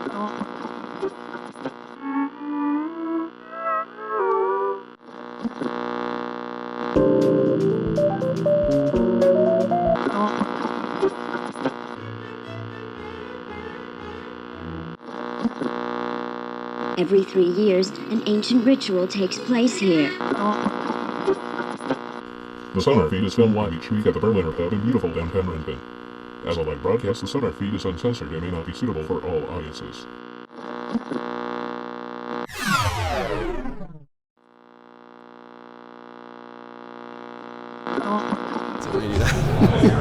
Every 3 years, an ancient ritual takes place here. The SonarFeed is filmed live each week at the Berliner Pub in beautiful downtown Renton. As a live broadcast, the SonarFeed is uncensored and may not be suitable for all audiences.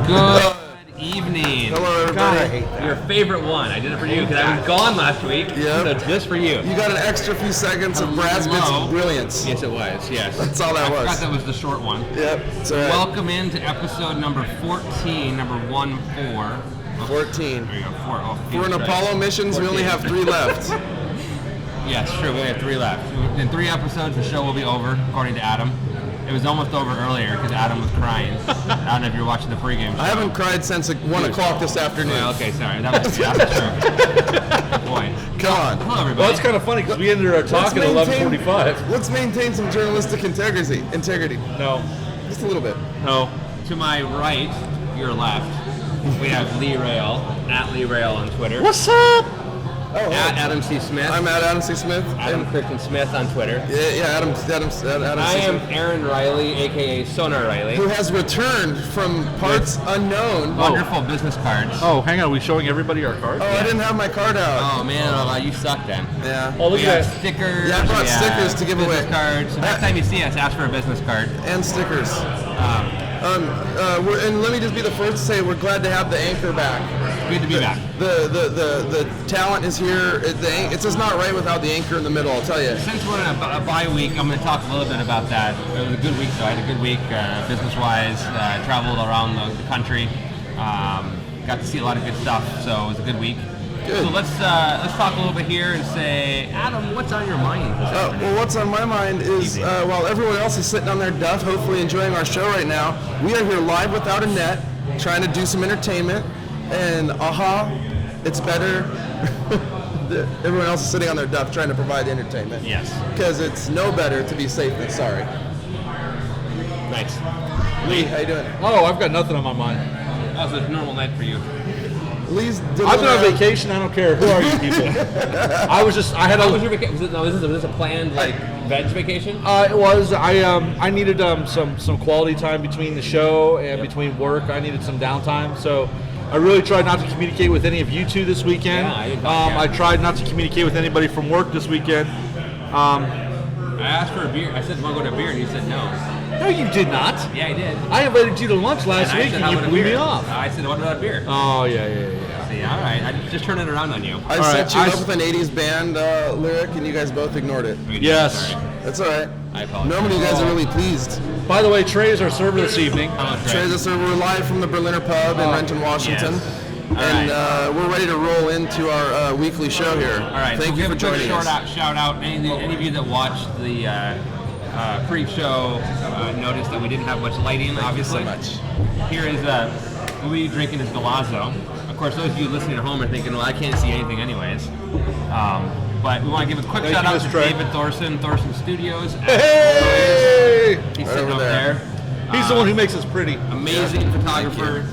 Good evening. Hello, everybody. Your favorite one. I did it for you because I was gone last week. Yep. So just for you. You got an extra few seconds of Brad's bits of brilliance. Yes, it was. Yes. That's all that I was. forgot that was the short one. Yep. It's all right. Welcome into episode number 14, number 14. 14. There you go. Four. For an Apollo missions, we only have 3 left. Yes, true. We only have 3 left. In 3 episodes, the show will be over, according to Adam. It was almost over earlier because Adam was crying. I don't know if you're watching the pregame show. I haven't cried since 1 o'clock this afternoon. Well, okay, sorry. That was true. Good point. Come on. Hello, everybody. Well, it's kind of funny because we ended our talk at 11:45. Let's maintain some journalistic integrity. No. Just a little bit. No. To my right, your left, we have Lee Rail, at Lee Rail on Twitter. What's up? Oh, At Adam C. Smith. I'm at Adam C. Smith. Adam Christian Smith on Twitter. Yeah, Adam I C. am Smith. Aaron Riley, a.k.a. Sonar Riley. Who has returned from parts unknown. Wonderful business cards. Oh, hang on. Are we showing everybody our cards? Oh, I didn't have my card out. Oh, man, you suck then. Yeah. Oh, look We at got that. stickers. Yeah, I brought we stickers have to give business away. cards. So next time you see us, ask for a business card. And stickers. And let me just be the first to say we're glad to have the anchor back. Good to be back. The talent is here. It's just not right without the anchor in the middle, I'll tell you. Since we're in a bye week, I'm going to talk a little bit about that. It was a good week, though. I had a good week business-wise. Traveled around the country. Got to see a lot of good stuff, so it was a good week. Good. So let's talk a little bit here and say, Adam, what's on your mind this afternoon? Well, what's on my mind is while everyone else is sitting on their duff, hopefully enjoying our show right now, we are here live without a net, trying to do some entertainment, and it's better. Everyone else is sitting on their duff trying to provide entertainment. Yes. Because it's no better to be safe than sorry. Nice. Lee, how you doing? Oh, I've got nothing on my mind. That was a normal night for you. Lee's I've been on vacation. I don't care. Who are you people? I was your vacation? Was this a planned veg vacation? It was. I needed some quality time between the show and between work. I needed some downtime. So I really tried not to communicate with any of you two this weekend. Yeah, I tried not to communicate with anybody from work this weekend. I asked for a beer. I said, want to go to a beer? And you said no. No, you did not. Yeah, I did. I invited you to lunch last week and you blew me off. I said, what about a beer? Oh, yeah. See, all right. I just turned it around on you. I set you up with an 80s band lyric, and you guys both ignored it. Yes. That's all right. I apologize. Normally you guys are really pleased. By the way, Trey is our server this evening. Trey, so we're live from the Berliner Pub in Renton, Washington. Yes. And we're ready to roll into our weekly show here. All right. Thank you for joining us. Shout out. Any of you that watched the pre-show noticed that we didn't have much lighting, obviously. Thank you so much. Here is what we're drinking is Galazzo. Of course, those of you listening at home are thinking, well, I can't see anything anyways. But we want to give a quick shout out to David Thorson Studios. Hey! He's sitting over there. He's the one who makes us pretty. Amazing photographer.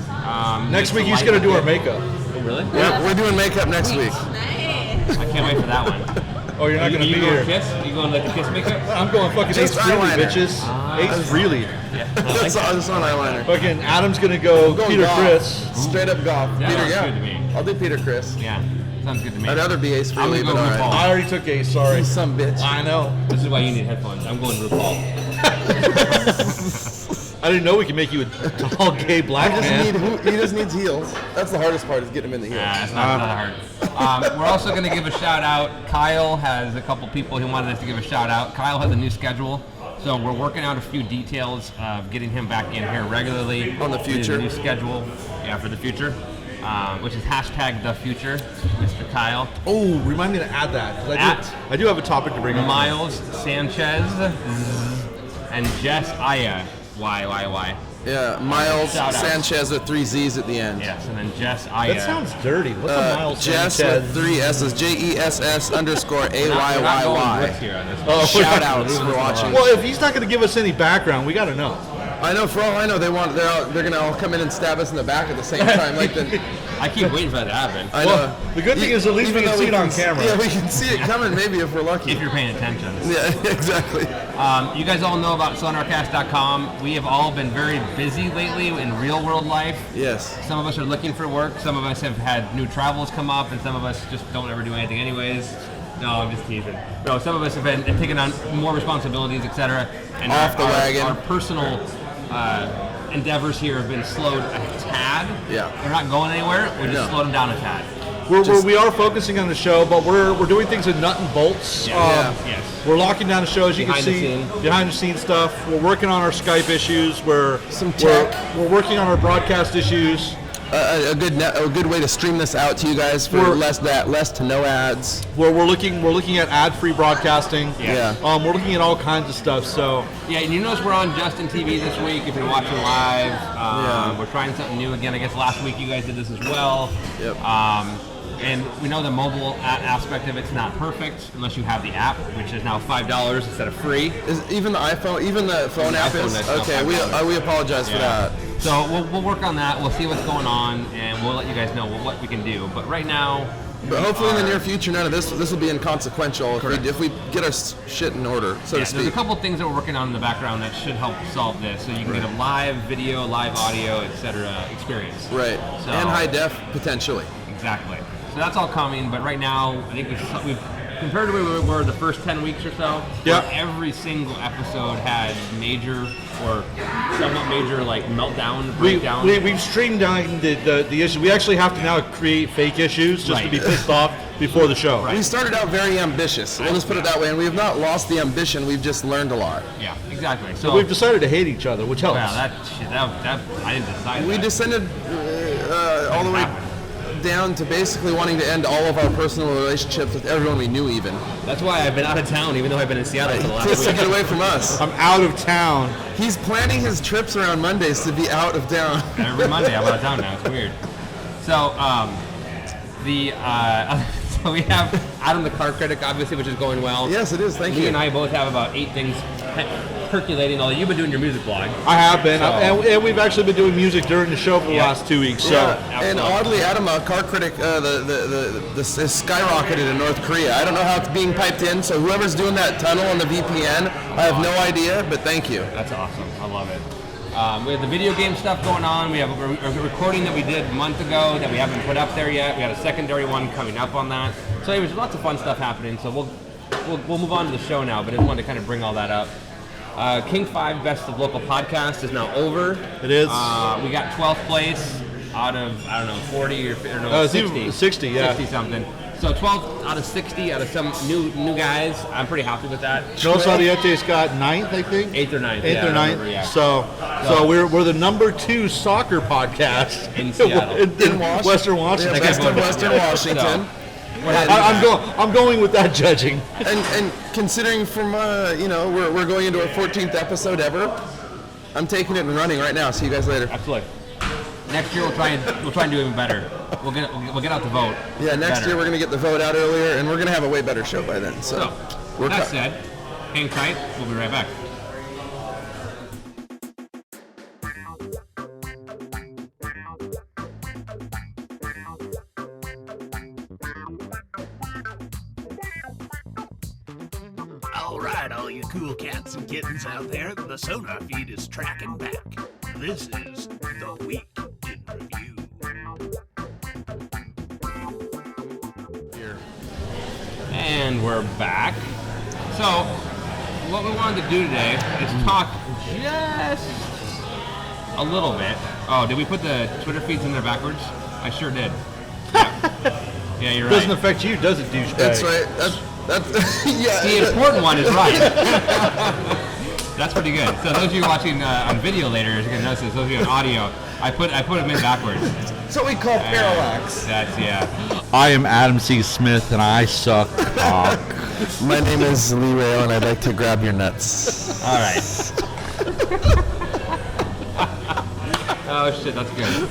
Next week he's going to do our makeup. Oh, really? Yeah, we're doing makeup next week. I can't wait for that one. Oh, you're not going to be here. Kiss? Are you going like a kiss makeup? I'm going fucking Just Ace Frehley, eyeliner. bitches. Ace Frehley. Yeah. That's on eyeliner. Fucking Adam's going to go Going Peter golf. Chris. Straight up golf. That Peter, sounds yeah. good to me. I'll do Peter Chris. Yeah. Sounds good to me. I'd rather be Ace I'm Frehley, gonna but go all RuPaul. right. I already took Ace, sorry. You some bitch. I know. This is why you need headphones. I'm going RuPaul. I didn't know we could make you a tall gay black man. He just needs heels. That's the hardest part, is getting him in the heels. Yeah, it's not hard. We're also going to give a shout out. Kyle has a couple people who wanted us to give a shout out. Kyle has a new schedule, so we're working out a few details of getting him back in here regularly. On the future. His new schedule, yeah, for the future, which is #TheFuture, Mr. Kyle. Oh, remind me to add that. 'Cause I do have a topic to bring up. Miles Sanchez and Jess Aya. Why? Yeah, Miles Shout out. Sanchez with 3 Z's at the end. Yes, and then Jess That Aya. sounds dirty. What's a Miles Jess Sanchez? with 3 S's, JESS_AYYYY. We're not going Brits here on this one. Oh, Shout outs for watching. Well, if he's not going to give us any background, we got to know. I know, for all I know, they're gonna all come in and stab us in the back at the same time. Like I keep waiting for that to happen. I know. Well, the good thing is at least we Even can though see it on camera. Yeah, we can see it coming. Maybe if we're lucky. If you're paying attention. Yeah, exactly. You guys all know about sonarcast.com. We have all been very busy lately in real world life. Yes. Some of us are looking for work. Some of us have had new travels come up, and some of us just don't ever do anything anyways. No, I'm just teasing. No, some of us have been taking on more responsibilities, etc. And Off the wagon. Our personal endeavors here have been slowed a tad. Yeah. They're not going anywhere. We just No. slowed them down a tad. We are focusing on the show, but we're doing things in nut and bolts. Yes. We're locking down the show, as you Behind can the see. scene. Behind the scenes stuff. We're working on our Skype issues. We're working on our broadcast issues. A good way to stream this out to you guys for less to no ads. We're looking at ad-free broadcasting. Yeah. We're looking at all kinds of stuff. So Yeah, and you notice we're on Justin TV this week if you're watching live. We're trying something new again. I guess last week you guys did this as well. Yep. And we know the mobile aspect of it's not perfect unless you have the app, which is now $5 instead of free. Is even the phone app iPhone is is now okay. $5. We apologize for that. So we'll work on that. We'll see what's going on, and we'll let you guys know what we can do. But right now, But hopefully in the near future, none of this will be inconsequential if we get our shit in order, so to there's speak. a couple things that we're working on in the background that should help solve this. So you can get a live video, live audio, etc. experience. Right. So- And high def potentially. Exactly. So that's all coming, but right now, I think we've compared to where we were the first 10 weeks or so, Yeah. where every single episode had major or somewhat major like meltdown, breakdown. we've streamlined the issue. We actually have to now create fake issues just to be pissed off before the show. Right. We started out very ambitious. We'll just put it that way, and we have not lost the ambition. We've just learned a lot. Yeah, exactly. So We've decided to hate each other, which helps. that I didn't decide. We that. descended all the way down to basically wanting to end all of our personal relationships with everyone we knew even. That's why I've been out of town, even though I've been in Seattle for the last Just week. took it away from us. I'm out of town. He's planning his trips around Mondays to be out of town. Every Monday I'm out of town now. It's weird. So so we have Adam the Car Critic, obviously, which is going well. Yes, it is. Thank Me you. and I both have about 8 things percolating. Although you've been doing your music blog. I have been, So- and we've actually been doing music during the show for the Yeah. last 2 weeks. So Yeah, and absolutely. oddly, Adam, Car Critic, this is skyrocketed in North Korea. I don't know how it's being piped in, so whoever's doing that tunnel on the VPN, I have no idea, but thank you. That's awesome. I love it. We have the video game stuff going on. We have a recording that we did a month ago that we haven't put up there yet. We have a secondary one coming up on that. So anyways, there's lots of fun stuff happening. So we'll move on to the show now, but I just wanted to kind of bring all that up. King 5 Best of Local Podcast is now over. It is. We got 12th place out of, 40 or no, it's 60. even 60, yeah. 60 something. So 12 out of 60 out of some new guys. I'm pretty happy with that. Jonas Audiete's got 9th, I think. 8th or 9th. 8th yeah, or I 9th. remember, yeah. So we're the number 2 soccer podcast In Seattle. in Western Washington. Yeah, That guy Western voted. Washington. We're happy. I'm going with that judging. And considering from, we're going into our 14th episode ever, I'm taking it and running right now. See you guys later. Absolutely. Next year we'll try and do even better. We'll get out the vote. Yeah, next year we're going to get the vote out earlier, and we're going to have a way better show by then. So, So, that said, hang tight. We'll be right back. All right, all you cool cats and kittens out there, the SonarFeed is tracking back. This is The Week in Review. And we're back. So, what we wanted to do today is talk just a little bit. Oh, did we put the Twitter feeds in there backwards? I sure did. Yeah, you're Doesn't right. affect you, does it, douchebag? that's right. That's yeah. The important one is right. That's pretty good. So those of you watching on video later, you're gonna notice this. Those of you on audio, I put them in backwards. That's what we call parallax. That's yeah. I am Adam C. Smith, and I suck cock. My name is Lee Rayo, and I'd like to grab your nuts. All right. Oh shit, that's good.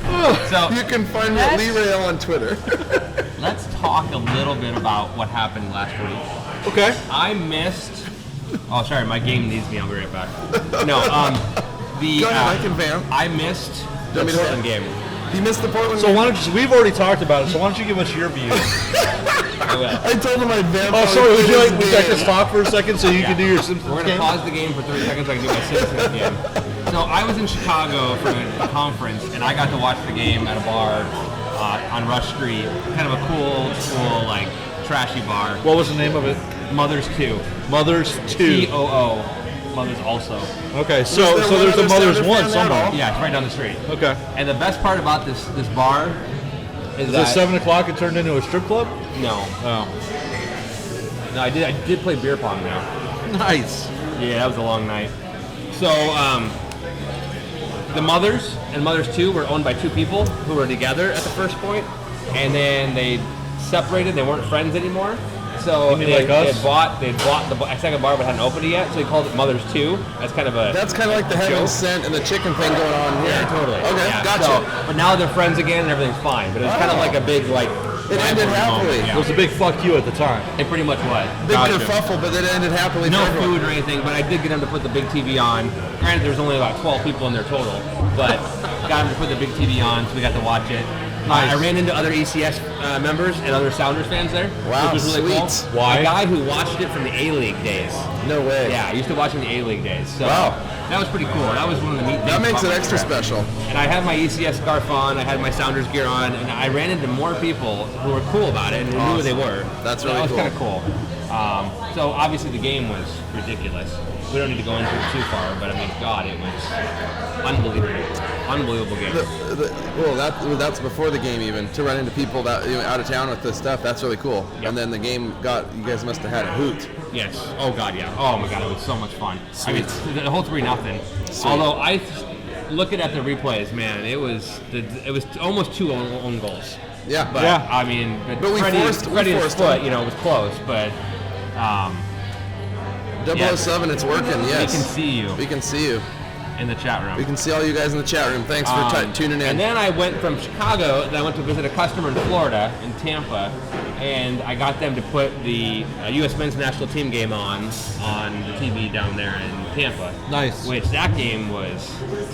So You can find me at Lee Rael on Twitter. let's talk a little bit about what happened last week. Okay. I missed. Oh, sorry, my game needs me. I'll be right back. No, Go ahead, I can vamp. I missed Do the you want me to- Portland game. You missed the Portland So game? why don't you, we've already talked about it, so why don't you give us your views? I will. I told him I'd vamp. Oh, sorry, would you like to talk for a second so you can do your We're Simpsons going to game? pause the game for 30 seconds so I can do my Simpsons game. So I was in Chicago for a conference, and I got to watch the game at a bar on Rush Street. Kind of a cool, like, trashy bar. What was the name of it? Mothers 2. Mothers 2. TOO. Mothers also. Okay, so there so one there's a other Mothers Sounder 1 fan there at somewhere. all? Yeah, it's right down the street. Okay. And the best part about this bar is Is that it 7 o'clock and turned into a strip club? No, Oh. I did play beer pong now. Nice. Yeah, that was a long night. So the Mothers and Mothers 2 were owned by two people who were together at the first point, and then they separated. They weren't friends anymore. So You mean they like us? they bought the second bar but hadn't opened it yet. So they called it Mothers 2. That's kind of a That's kind of like the heaven joke. sent and the chicken thing going on here. Yeah, totally. Okay, Yeah, gotcha. so- but now they're friends again and everything's fine. But it's kind of like a big like. It ended rivalry happily. moment. It was a big fuck you at the time. It pretty much was. Big kerfuffle, but it ended happily No for everyone. food or anything, but I did get him to put the big TV on. Granted, there's only about 12 people in there total, but got him to put the big TV on, so we got to watch it. Nice. I ran into other ECS members and other Sounders fans there, Wow, which was really cool. sweet. Why? A guy who watched it from the A-League days. No way. Yeah, I used to watch it in the A-League days. So Wow. that was pretty cool. That was one of the neat things. That makes about it my extra trip. special. And I had my ECS scarf on, I had my Sounders gear on, and I ran into more people who were cool about it and who knew who they were. That's So really that was cool. kind of cool. So obviously the game was ridiculous. We don't need to go into it too far, but I mean, God, it was unbelievable. Unbelievable game. Well, that's before the game even. To run into people that out of town with this stuff, that's really cool. Yep. And then the game you guys must have had a hoot. Yes. Oh God, yeah. Oh my God, it was so much fun. I mean, the whole 3-0. Sweet. Although looking at the replays, man, it was almost 2 own goals. Yeah. But Yeah. I mean, But we forced foot, them. it was close, but 007, it's working. Yes. we can see you We can see you. in the chat room. We can see all you guys in the chat room. Thanks for tuning in. And then I went from Chicago, then I went to visit a customer in Florida, in Tampa, and I got them to put the U.S. men's national team game on the TV down there in Tampa. Nice. Which that game was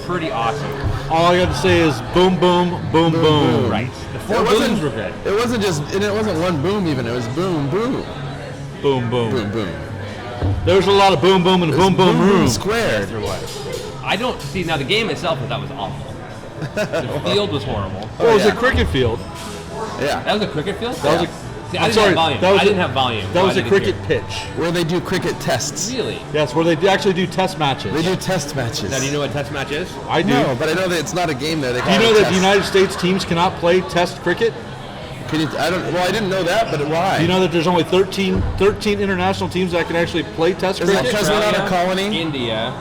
pretty awesome. All I got to say is boom, boom, boom, boom. Right. The It 4 wasn't- booms were good. It wasn't just, and it wasn't one boom even. It was boom, boom, Boom, boom. boom, boom. There was a lot of boom, boom, and boom, boom, room. squared. There was. I don't see now the game itself. I thought was awful. The field was horrible. Well, it was yeah. a cricket field. Yeah. That was a cricket field. That was a- See, I I'm didn't sorry, have volume. that was I a- didn't have volume. That so was I a didn't cricket hear. pitch. Where they do cricket tests. Really? Yes, where they actually do test matches. They do test matches. Now, do you know what test match is? I do. No, but I know that it's not a game there. They call Do you it know a that the test. United States teams cannot play test cricket? Can you? I don't. Well, I didn't know that, but why? Do you know that there's only 13 international teams that can actually play test Is that cricket? because we're not a Australia, colony? India,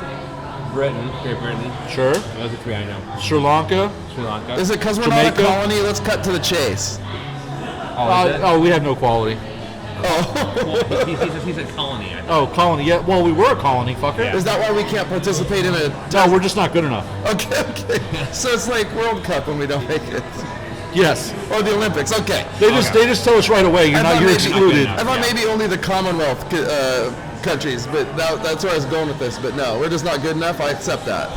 Britain, Great Britain. Sure. Those are 3 I know. Sri Lanka. Sri Lanka. Is it because we're not a Jamaica? colony? Let's cut to the chase. Oh, is it? Oh, we have no quality. Oh, Well, he's a colony. I think. Oh, colony. Yeah. Well, we were a colony, fucker. Yeah. is that why we can't participate in it? No, we're just not good enough. Okay, okay. So it's like World Cup when we don't make it, Yes. or the Olympics. Okay. They just tell us right away. You're I not. thought You're maybe- excluded. I thought Yeah. maybe only the Commonwealth countries, but that's where I was going with this. But no, we're just not good enough. I accept that.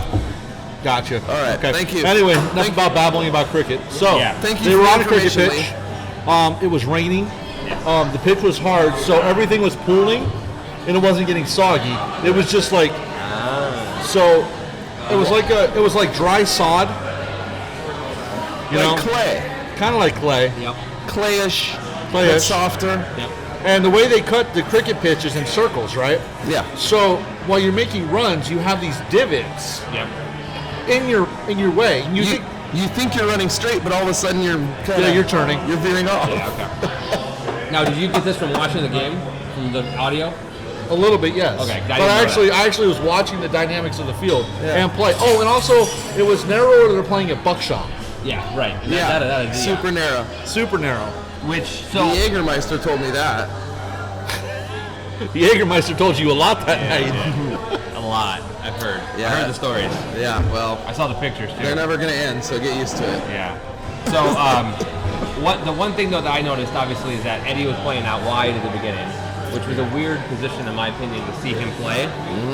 Gotcha. All right, Okay. thank you. Anyway, enough Thank about babbling about cricket. So Yeah. Thank you they for were the on a cricket information, pitch. It was raining. The pitch was hard, so everything was pooling, and it wasn't getting soggy. It was just like so. It was like dry sod. You Like know, clay, kind of like clay. Yep. clayish, Clayish. but softer. Yep. And the way they cut the cricket pitch is in circles, right? Yeah. So while you're making runs, you have these divots Yep. in your way. And You think you're running straight, but all of a sudden you're kinda, Yeah, you're turning. You're veering off. Yeah. Okay. Now, did you get this from watching the game, from the audio? a little bit, yes. Okay, I but didn't know I actually was watching the dynamics of the field Yeah. and play. Oh, and also it was narrower. They're playing at Buckshot. Yeah. Right. Yeah. That, Super narrow. Super narrow. Which The so Jägermeister told me that. The Jägermeister told you a lot that night. A lot. I've heard. Yeah. I heard the stories. Yeah, well, I saw the pictures too. they're never going to end, so get used to it. Yeah. So, the one thing though that I noticed obviously is that Eddie was playing out wide at the beginning, which was a weird position in my opinion to see him play.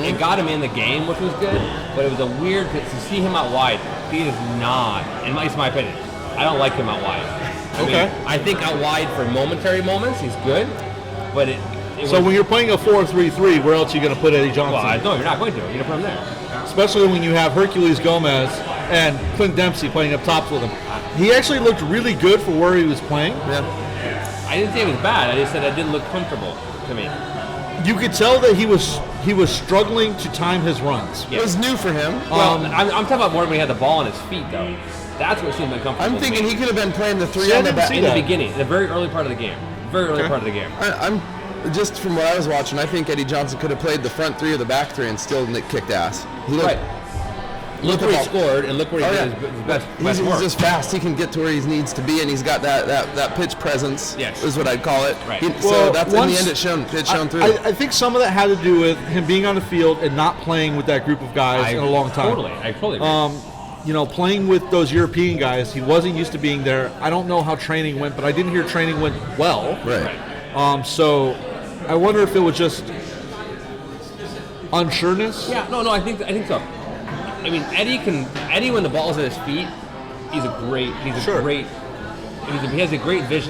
It got him in the game, which was good, but it was a weird to see him out wide. He is not, in my opinion. I don't like him out wide. I think out wide for momentary moments he's good, but so when you're playing a 4-3-3, where else are you going to put Eddie Johnson? Well, no, you're not going to. You're going to put him there. Especially when you have Hercules Gomez and Clint Dempsey playing up tops with him. He actually looked really good for where he was playing. Yeah. I didn't say it was bad. I just said it didn't look comfortable to me. You could tell that he was struggling to time his runs. It was new for him. Well, I'm talking about more when he had the ball on his feet, though. That's what seemed uncomfortable. I'm thinking to me. he could have been playing the 3 See, I on the didn't back. see in that. the beginning, the very early part of the game. I'm just from what I was watching, I think Eddie Johnson could have played the front 3 or the back 3 and still kicked ass. He looked, Right. Look where he scored and look where he did his best He's work. just fast. He can get to where he needs to be, and he's got that pitch presence. Yes. Is what I'd call it. Right. So that's in the end it shown through. I think some of that had to do with him being on the field and not playing with that group of guys in a long time. I totally agree. Playing with those European guys, he wasn't used to being there. I don't know how training went, but I didn't hear training went well. Right. So I wonder if it was just unsureness. Yeah, no, I think so. I mean, Eddie when the ball's at his feet, he has a great vision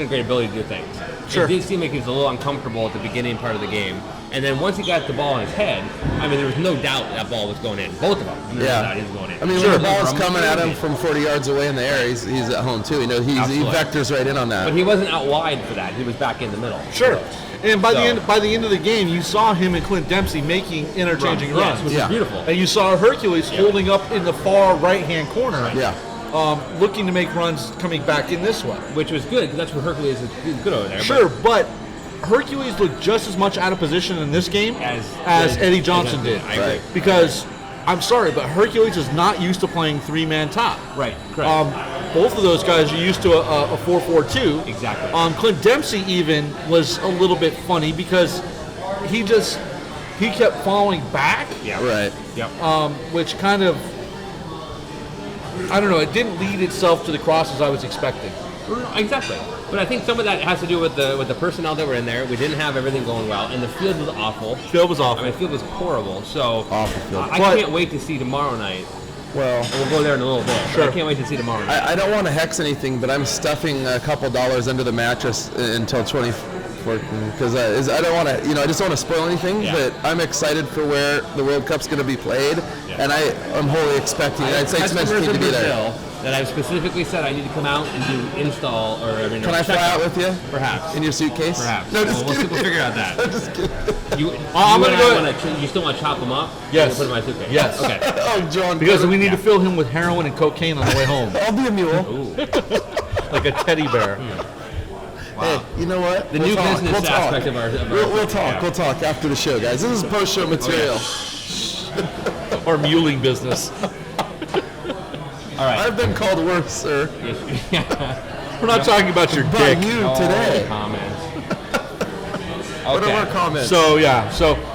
and great ability to do things. Sure. It did seem like he was a little uncomfortable at the beginning part of the game. And then once he got the ball in his head, I mean, there was no doubt that ball was going in. Both of them. There was no doubt he was going in. I mean, when the ball's coming at him from 40 yards away in the air, he's at home too. He vectors right in on that. But he wasn't out wide for that. He was back in the middle. Sure. And by the end of the game, you saw him and Clint Dempsey making interchanging runs, which is beautiful. And you saw Hercules holding up in the far right-hand corner, looking to make runs coming back in this way, which was good because that's what Hercules is good over there. Sure, but Hercules looked just as much out of position in this game as Eddie Johnson did. I agree. Because I'm sorry, but Hercules is not used to playing 3-man top. Right. Correct. Both of those guys are used to a 4-4-2. Exactly. Clint Dempsey even was a little bit funny because he kept falling back. Yeah. Right. Yep. Which kind of, I don't know, it didn't lead itself to the crosses I was expecting. Exactly. But I think some of that has to do with the personnel that were in there. We didn't have everything going well, and the field was awful. Field was awful. I mean, the field was horrible. So awful field. I can't wait to see tomorrow night. Well, and we'll go there in a little bit. Sure. But I can't wait to see tomorrow night. I don't want to hex anything, but I'm stuffing a couple dollars under the mattress until 24 because I don't want to, I just don't want to spoil anything. Yeah. But I'm excited for where the World Cup's going to be played, and I'm wholly expecting the United States men's team to be there. That I've specifically said I need to come out and do install Can I fly out with you? Perhaps. In your suitcase? Perhaps. No, we'll figure out that. I'm just kidding. You still want to chop them up? Yes. Put them in my suitcase? Yes. Okay. Oh, John. Because we need to fill him with heroin and cocaine on the way home. I'll be a mule. Ooh. Like a teddy bear. Wow. Hey, you know what? The new business aspect of our We'll talk. Yeah. We'll talk after the show, guys. This is post-show material. Our muling business. All right. I've been called worse, sir. We're not talking about your By dick. you today. Comments. What are our comments? So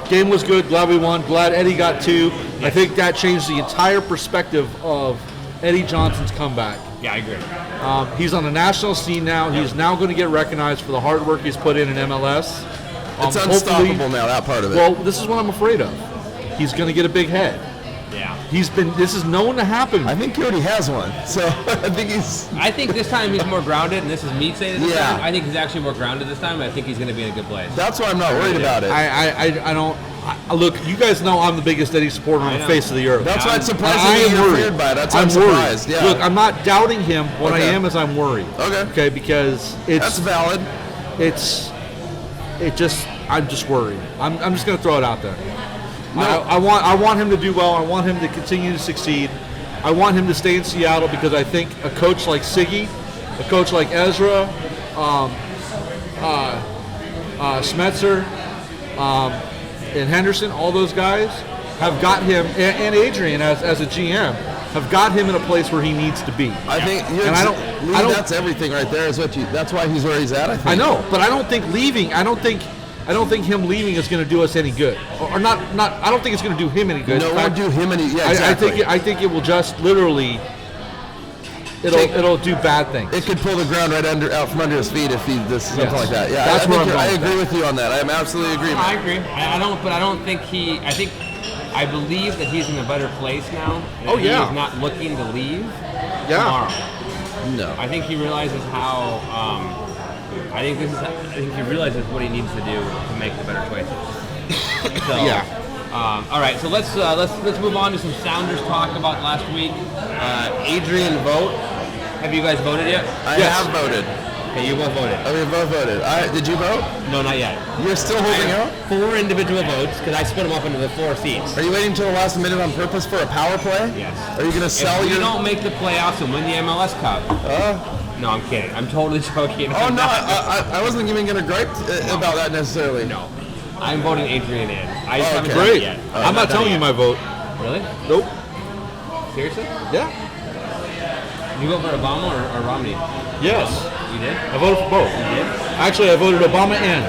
game was good. Glad we won. Glad Eddie got 2. Yes. I think that changed the entire perspective of Eddie Johnson's comeback. Yeah, I agree. He's on the national scene now. He's now going to get recognized for the hard work he's put in MLS. It's unstoppable now, that part of it. Well, this is what I'm afraid of. He's going to get a big head. Yeah. This is known to happen. I think he already has one. So I think this time he's more grounded, and this is me saying this yeah. time. I think he's actually more grounded this time. I think he's going to be in a good place. That's why I'm not worried about it. I don't. Look, you guys know I'm the biggest Eddie supporter on the face of the earth. That's why it's surprising you're feared by it. That's why I'm surprised. Yeah. Look, I'm not doubting him. What I am is I'm worried. Okay, because that's valid. I'm just worried. I'm just going to throw it out there. No. I want him to do well. I want him to continue to succeed. I want him to stay in Seattle because I think a coach like Siggy, a coach like Ezra, Smetzer, and Henderson, all those guys have got him, and Adrian as a GM, have got him in a place where he needs to be. I think, that's everything right there. That's why he's where he's at. I think. I know, but I don't think leaving. I don't think I don't think him leaving is going to do us any good, or not. I don't think it's going to do him any good. No, it won't do him any. Yeah, exactly. I think it will just literally. It'll do bad things. It could pull the ground out from under his feet if he does something like that. Yeah, that's where I agree with you on that. I am absolutely agree. I agree. I don't think he. I believe that he's in a better place now. He's not looking to leave tomorrow. No. I think he realizes how. I think he realizes what he needs to do to make the better choices. So, all right, so let's move on to some Sounders talk about last week. Adrian vote. Have you guys voted yet? I have voted. Okay, you both voted. We both voted. Did you vote? No, not yet. You're still holding out? 4 individual votes because I split them up into the 4 seats. Are you waiting until the last minute on purpose for a power play? Yes. Are you going to sell if your... you don't make the playoffs and win the MLS Cup. No, I'm kidding. I'm totally joking. Oh, no, I wasn't even going to gripe about that necessarily. No. I'm voting Adrian in. I just haven't done Great. it yet. I'm not telling you my vote. Really? Nope. Seriously? Yeah. You vote for Obama or Romney? Yes. You did? I voted for both. You did? Actually, I voted Obama in.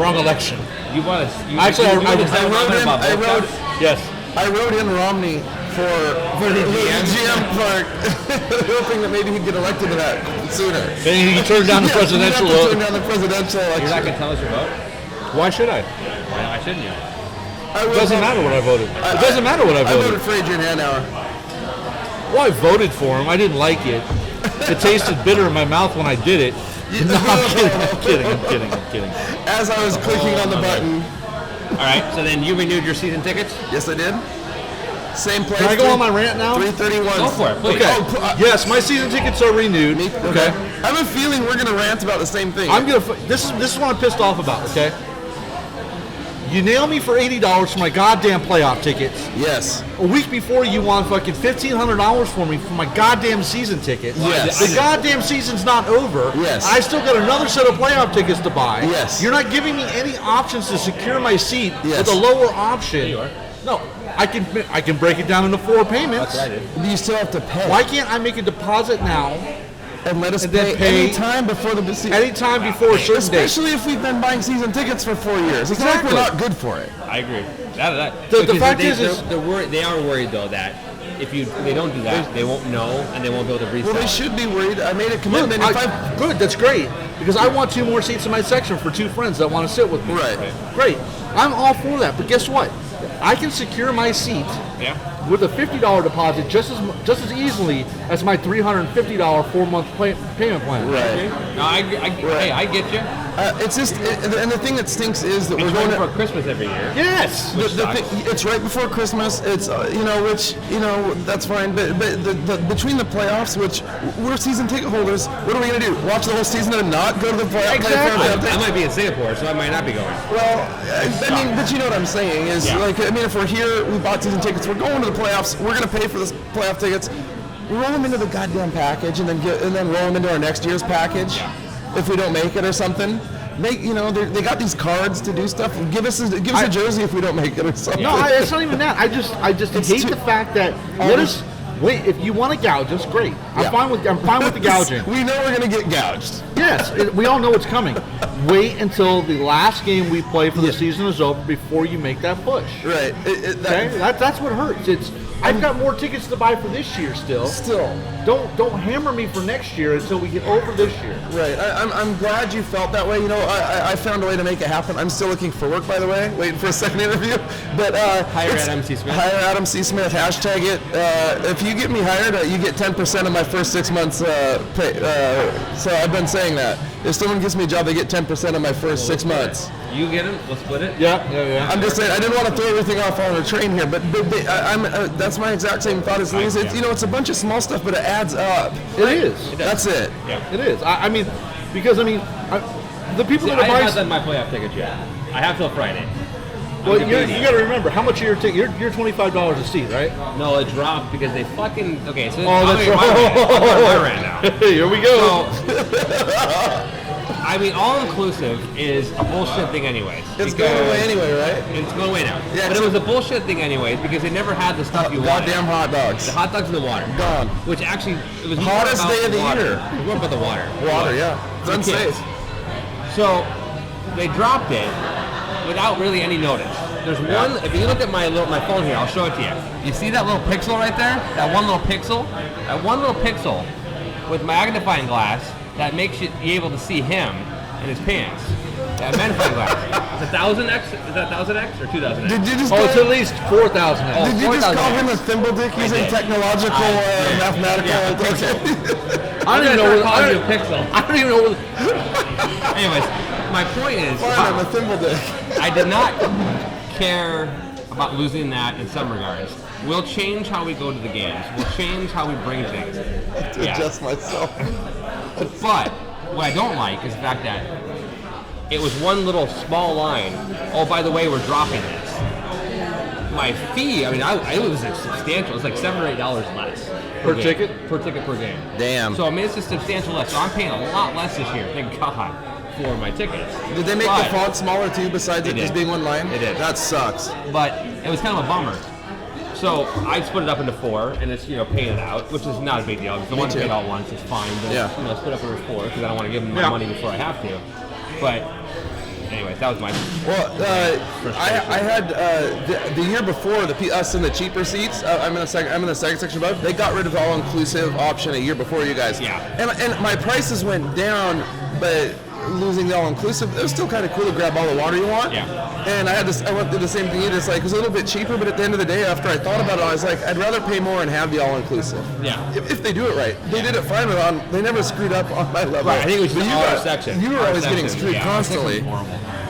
Wrong election. You want to? Actually, I wrote. Yes. I wrote in Romney for the GM part, hoping that maybe he'd get elected to that sooner. Then he turned down the presidential. Turn down the presidential election. You're not going to tell us your vote? Why should I? Why shouldn't you? It doesn't matter what I voted. It doesn't matter what I voted. I voted for Adrian Hanauer. Well, I voted for him. I didn't like it. It tasted bitter in my mouth when I did it. No, I'm kidding. As I was clicking on the button. All right, so then you renewed your season tickets? Yes, I did. Same place. Can I go on my rant now? 331. Go for it, please. Okay. Yes, my season tickets are renewed. Okay. I have a feeling we're gonna rant about the same thing. This is what I'm pissed off about. Okay. You nail me for $80 for my goddamn playoff tickets. Yes. A week before you want fucking $1,500 for me for my goddamn season tickets. Yes. The goddamn season's not over. Yes. I still got another set of playoff tickets to buy. Yes. You're not giving me any options to secure my seat with a lower option. Yeah, you are. No, I can break it down into 4 payments. That's what I did. You still have to pay. Why can't I make a deposit now? And let us And then pay pay any time before the season. Anytime before a certain date. Especially if we've been buying season tickets for 4 years. It's not like we're not good for it. I agree. The fact is they are worried though that if they don't do that, they won't know and they won't be able to resell. Well, they should be worried. I made a commitment. Good, that's great. Because I want 2 more seats in my section for 2 friends that want to sit with me. Right. Great. I'm all for that. But guess what? I can secure my seat with a $50 deposit just as easily as my $350 4-month payment plan. Right. No, hey, I get you. It's just, and the thing that stinks is that we're going for Christmas every year. Yes. It's right before Christmas. It's that's fine. But between the playoffs, which we're season ticket holders, what are we gonna do? Watch the whole season and not go to the playoffs? Exactly. I might be in Singapore, so I might not be going. Well, I mean, but you know what I'm saying is if we're here, we bought season tickets, we're going to the playoffs, we're gonna pay for the playoff tickets. We roll them into the goddamn package and then roll them into our next year's package if we don't make it or something. They got these cards to do stuff. Give us a jersey if we don't make it or something. No, it's not even that. I just hate the fact that let us wait. If you want to gouge us, great. I'm fine with the gouging. We know we're gonna get gouged. Yes, we all know what's coming. Wait until the last game we play for the season is over before you make that push. Right. That's what hurts. I've got more tickets to buy for this year still. Don't hammer me for next year until we get over this year. Right. I'm glad you felt that way. I found a way to make it happen. I'm still looking for work, by the way. Waiting for a second interview. But hire Adam C. Smith. Hire Adam C. Smith. Hashtag it. If you get me hired, you get 10% of my first 6 months pay. So I've been saying that. If someone gives me a job, they get 10% of my first 6 months. You get them. We'll split it. Yeah. I'm just saying. I didn't want to throw everything off on a train here, but that's my exact same thought as Louise. It's a bunch of small stuff, but it adds up. It is. That's it. Yeah. It is. The people that are I buying. haven't done my playoff tickets yet. I have till Friday. Well, you got to remember how much are your ticket. You're $25 a seat, right? No, it dropped because they fucking. Okay, so that's my rant now. Here we go. All inclusive is a bullshit thing, anyways. It's going away anyway, right? It's going away now. Yeah, but it was a bullshit thing, anyways, because they never had the stuff you wanted. Goddamn hot dogs. The hot dogs and the water. Gone. Which actually, it was hottest day of the year. It was more about the water. Water, yeah. It's unsafe. So, they dropped it without really any notice. There's one, if you look at my phone here, I'll show it to you. You see that little pixel right there? That one little pixel? That one little pixel with magnifying glass that makes you able to see him in his pants. That magnifying glass. Is it 1000x? Is that 1000x or 2000x? Did you just it's at least 4,000. Did you just call him a thimble dick using did. technological, mathematical? I don't even know. I don't pixel. I don't even know. Anyways, my point is, Fine, I'm a thimble dick. I did not care about losing that in some regards. We'll change how we go to the games. We'll change how we bring things. To adjust myself. But what I don't like is the fact that it was one little small line. Oh, by the way, we're dropping this. My fee, I mean, it was substantial. It's like $7 or $8 less Per game. ticket? Per ticket per game. Damn. So I mean, it's a substantial less. So I'm paying a lot less this year. Thank God for my tickets. Did they make But- the font smaller too, besides it They just did. being one line? They did. That sucks. But it was kind of a bummer. So I split it up into 4, and it's paying it out, which is not a big deal. If the one too. paid all at once, it's fine. But Yeah. split up into 4 because I don't want to give them my money before I have to. But anyways, that was my. Well, I had the year before us in the cheaper seats. I'm in the second section above. They got rid of the all-inclusive option a year before you guys. Yeah. And my prices went down, but losing the all-inclusive, it was still kind of cool to grab all the water you want. Yeah. And I went through the same thing. It's like it was a little bit cheaper, but at the end of the day, after I thought about it, I was like, I'd rather pay more and have the all-inclusive. Yeah. If they do it right, they did it fine. They never screwed up on my level. Right, I think it was But just our section. You were Our always getting section, screwed yeah, our section was constantly.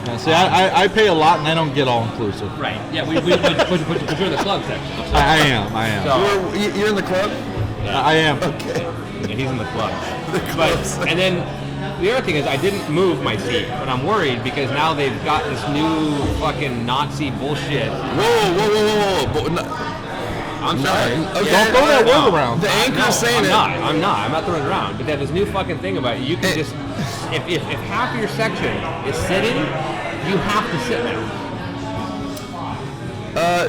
horrible. See, I pay a lot and I don't get all inclusive. Right. Yeah, but you're in the club section. So, I am. So, You're in the club? I am. Okay. yeah, he's in the club. club But, section. and then the other thing is I didn't move my seat, but I'm worried because now they've got this new fucking Nazi bullshit. Whoa. But I'm sorry. Okay. Don't throw that word around. The anchor's saying it. I'm not throwing it around. But they have this new fucking thing about it. You can just, if half of your section is sitting, you have to sit now.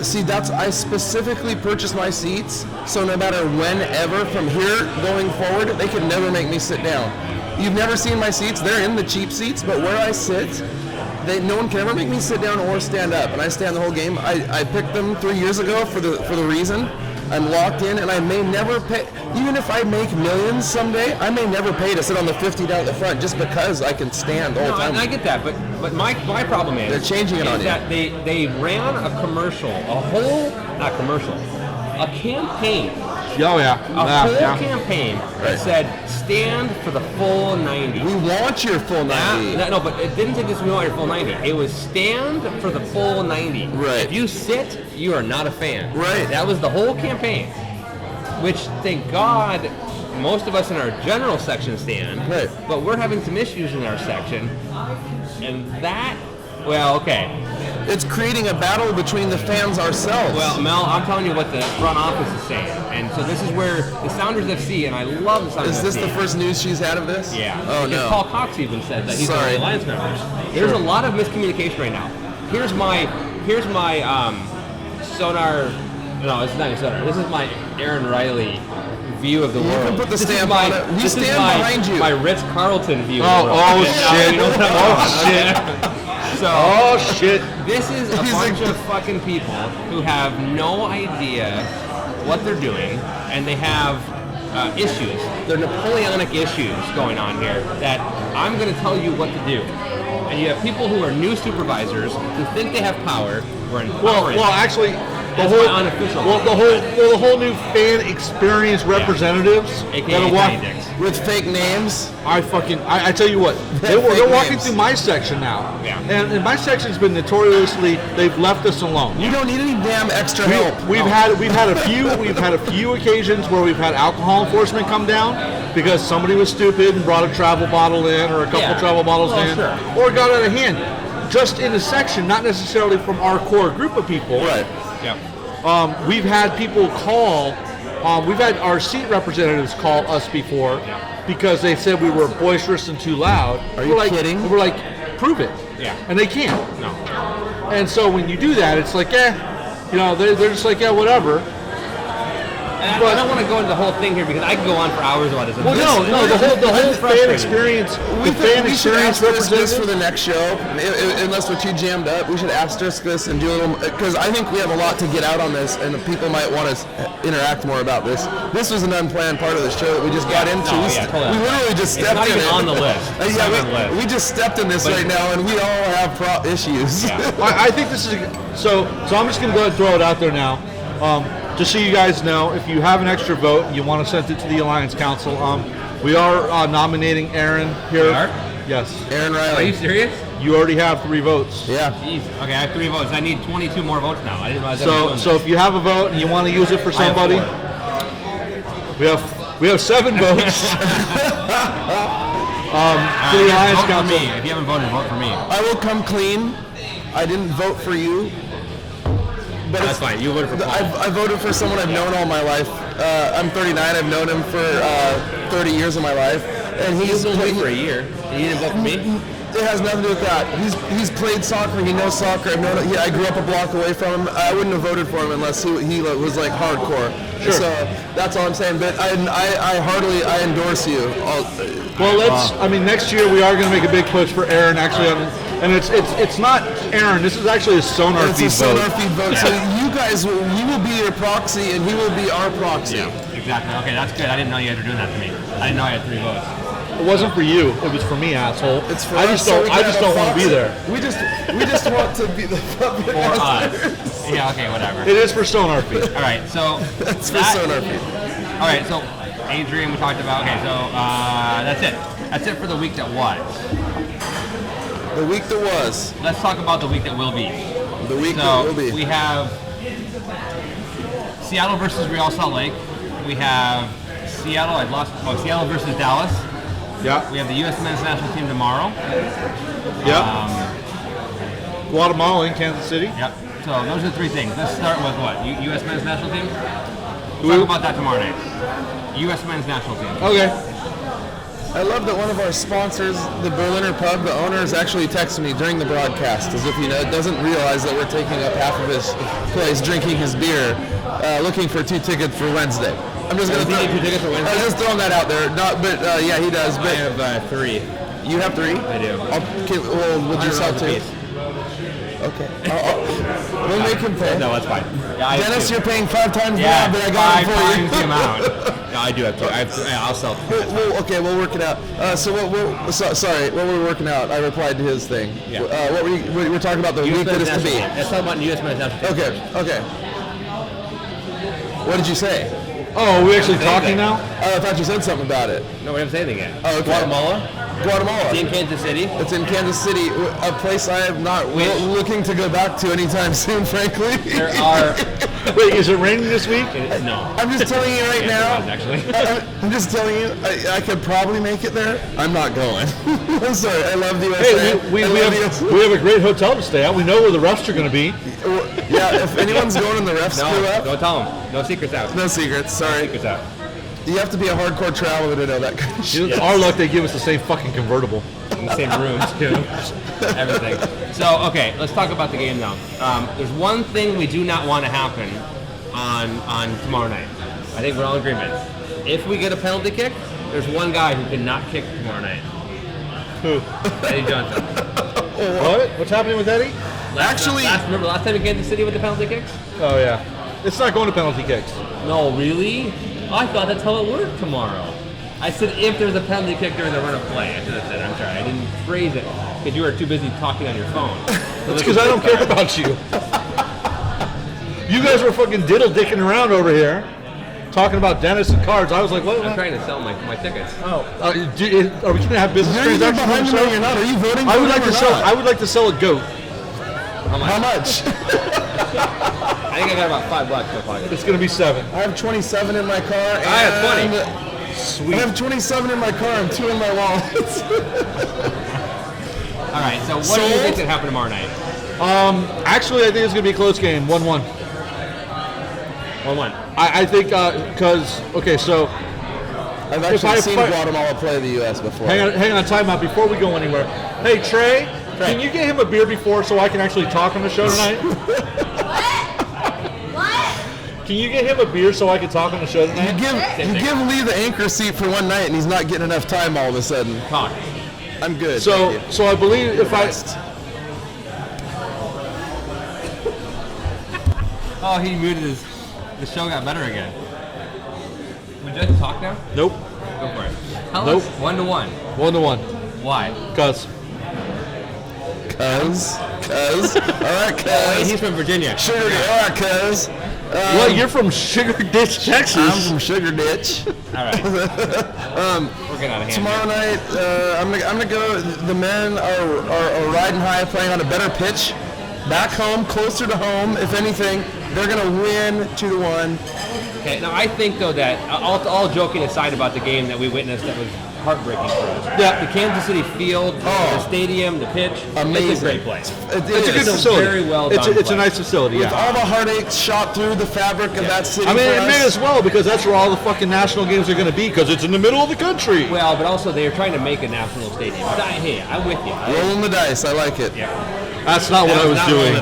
See, I specifically purchased my seats, so no matter whenever from here going forward, they can never make me sit down. You've never seen my seats; they're in the cheap seats, but where I sit, no one can ever make me sit down or stand up, and I stand the whole game. I picked them 3 years ago for the reason. I'm locked in, and I may never pay. Even if I make millions someday, I may never pay to sit on the 50 down at the front just because I can stand the whole No, time. I get that, but my problem is They're changing it on you. that they ran a commercial, a campaign, Oh yeah. a whole campaign that Right. said stand for the full 90. We want your full 90. No, but it didn't say this we want your full 90. It was stand for the full 90. Right. If you sit, you are not a fan. Right. That was the whole campaign. Which, thank God, most of us in our general section stand. Right. But we're having some issues in our section. And that, well, okay. It's creating a battle between the fans ourselves. Well, Mel, I'm telling you what the front office is saying. And so this is where the Sounders FC, and I love the Sounders is this FC. the first news she's had of this? Yeah. Oh, Because no. Paul Cox even said that he's one of Sorry. the Alliance members. There's a lot of miscommunication right now. Here's my Sonar. No, it's not Sonar. This is my Aaron Riley view of the You world. can put the This is stamp my- on it. We this is stand my- behind you. My Ritz Carlton view Oh, of the world. oh, Yeah, shit. you know what I'm Oh, talking shit. about. So, Oh shit. this is a He's bunch like- of fucking people who have no idea what they're doing, and they have issues. They're Napoleonic issues going on here that I'm going to tell you what to do. And you have people who are new supervisors who think they have power. We're empowering. Well, actually, That's my unofficial. the whole new fan experience representatives AKA that'll walk. Tiny Dicks. With fake names. I tell you what, they're fake walking names. through my section now, Yeah. and my section's been notoriously they've left us alone. You don't need any damn extra help. We've had a few occasions where we've had alcohol enforcement come down because somebody was stupid and brought a travel bottle in or a couple Yeah. travel bottles Well, in, sure. or got out of hand, just in the section, not necessarily from our core group of people. Right. Yeah. We've had people call. We've had our seat representatives call us before because they said we were boisterous and too loud. Are you kidding? We're like, prove it. Yeah. And they can't. No. And so when you do that, it's like, they're just like, whatever. And I don't want to go into the whole thing here because I could go on for hours about this. Well, no, the whole fan experience, We should asterisk this for the next show, unless we're too jammed up. We should asterisk this and do a little, because I think we have a lot to get out on this, and people might want to interact more about this. This was an unplanned part of the show that we just got into. We literally just stepped in it. It's not even on the list. We just stepped in this right now, and we all have issues. Yeah. I think this is so I'm just going to go ahead and throw it out there now. Just so you guys know, if you have an extra vote and you want to send it to the Alliance Council, we are nominating Aaron here. We are? Yes. Aaron Riley. Are you serious? You already have 3 votes. Yeah. Jeez. Okay, I have 3 votes. I need 22 more votes now. I didn't realize So if you have a vote and you want to use it for somebody, we have 7 votes. For the Alliance vote Council. For me. If you haven't voted, vote for me. I will come clean. I didn't vote for you. But That's fine. You voted for Paul. I voted for someone I've known all my life. I'm 39. I've known him for 30 years of my life, and he's only for a year. You didn't vote for me? It has nothing to do with that. He's played soccer. He knows soccer. I've known. I grew up a block away from him. I wouldn't have voted for him unless he was like hardcore. Sure. So that's all I'm saying. But I heartily endorse you. Well, next year we are going to make a big push for Aaron actually and it's not Aaron. This is actually a SonarFeed vote. It's a SonarFeed vote. So you guys, you will be your proxy, and he will be our proxy. Yeah, exactly. Okay, that's good. I didn't know you guys were doing that to me. I didn't know I had 3 votes. It wasn't for you. It was for me, asshole. It's for I us, just don't want to be there. We just want to be the public. For us. Yeah. Okay. Whatever. It is for SonarFeed. All right. So That's for SonarFeed. All right. So Adrian, we talked about. Okay. So that's it. That's it for the week that was. The week that was. Let's talk about the week that will be. The week that will be. We have Seattle versus Real Salt Lake. We have Seattle versus Dallas. Yeah. We have the U.S. men's national team tomorrow. Yeah. Guatemala and Kansas City. Yep. So those are 3 things. Let's start with what? U.S. men's national team? We'll talk about that tomorrow night. U.S. men's national team. Okay. I love that one of our sponsors, the Berliner Pub, the owner is actually texting me during the broadcast, as if doesn't realize that we're taking up half of his place, drinking his beer, looking for 2 tickets for Wednesday. I'm just going to need 2 tickets for Wednesday? I'm just throwing that out there. Yeah, he does. But I have 3. You have 3? I do. Would you sell 2? Okay. We'll make him pay. No, that's fine. Yeah, Dennis, you're paying 5 times yeah, more, but I got it for 5 you. times the amount. No, I do have 2. I'll sell 2. Okay, we'll work it out. Sorry, what were we working out? I replied to his thing. Yeah. What were we talking about the week that is to be? Let's talk about U.S. men's national team. Okay. What did you say? Oh, are we actually talking now? I thought you said something about it. No, we haven't said anything yet. Oh, okay. Guatemala. It's in Kansas City. It's in Kansas City, a place I am not looking to go back to anytime soon, frankly. There are. Wait, is it raining this week? No. I'm just telling you right now. Actually. I'm just telling you, I could probably make it there. I'm not going. I'm sorry. I love the USA. Hey, we have a great hotel to stay at. We know where the refs are going to be. Yeah, if anyone's going and the refs screw up. Don't tell them. No secrets out. No secrets. Sorry. Secrets out. You have to be a hardcore traveler to know that kind of shit. Yes. Our luck, they give us the same fucking convertible. In the same room, too. Everything. So, okay, let's talk about the game now. There's one thing we do not want to happen on tomorrow night. I think we're all in agreement. If we get a penalty kick, there's one guy who cannot kick tomorrow night. Who? Eddie Johnson. What? What's happening with Eddie? Remember last time in Kansas City with the penalty kicks? Oh, yeah. It's not going to penalty kicks. No, really? I thought that's how it worked tomorrow. I said if there's a penalty kick during the run of play. I should have said, I'm sorry, I didn't phrase it because you were too busy talking on your phone. That's because I don't care about you. You guys were fucking diddle-dicking around over here, talking about Dennis and cards. I was like, what? I'm trying to sell my tickets. Oh, are we going to have business You're transactions? behind me, you're not. Are you voting? I would like to sell a goat. How much? I think I got about $5 in my pocket. It's going to be 7. I have 27 in my car. And I have 20. Sweet. I have 27 in my car and 2 in my wallet. All right. So what do you think that happened tomorrow night? Actually, I think it's going to be a close game. 1-1. 1-1. I think because so I've actually seen Guatemala play the U.S. before. Hang on, time out before we go anywhere. Hey Trey, can you get him a beer before so I can actually talk on the show tonight? What? Can you get him a beer so I can talk on the show tonight? You give Lee the anchor seat for one night, and he's not getting enough time all of a sudden. Talk. I'm good. So I believe if I. Oh, he muted his. The show got better again. Would you like to talk now? Nope. Go for it. Tell Nope. us 1-1. 1-1. Why? Cuz. Cuz. All right, cuz. He's from Virginia. Sugar Ditch. All right, cuz. What? You're from Sugar Ditch, Texas? I'm from Sugar Ditch. All right. We're getting out of hand. Tomorrow night, I'm gonna go. The men are riding high, playing on a better pitch. Back home, closer to home. If anything, they're gonna win 2-1. Okay. Now I think though that all joking aside about the game that we witnessed, that was heartbreaking for us. Yeah. The Kansas City field, the stadium, the pitch. Amazing. It's a great place. It's a good facility. Very well done. It's a play. nice facility. With Yeah. all the heartaches shot through the fabric of that city. I mean, for it may us. as well because that's where all the fucking national games are going to be because it's in the middle of the country. Well, but also they're trying to make a national stadium. Hey, I'm with you. Rolling the dice. I like it. Yeah. That's not what I was doing.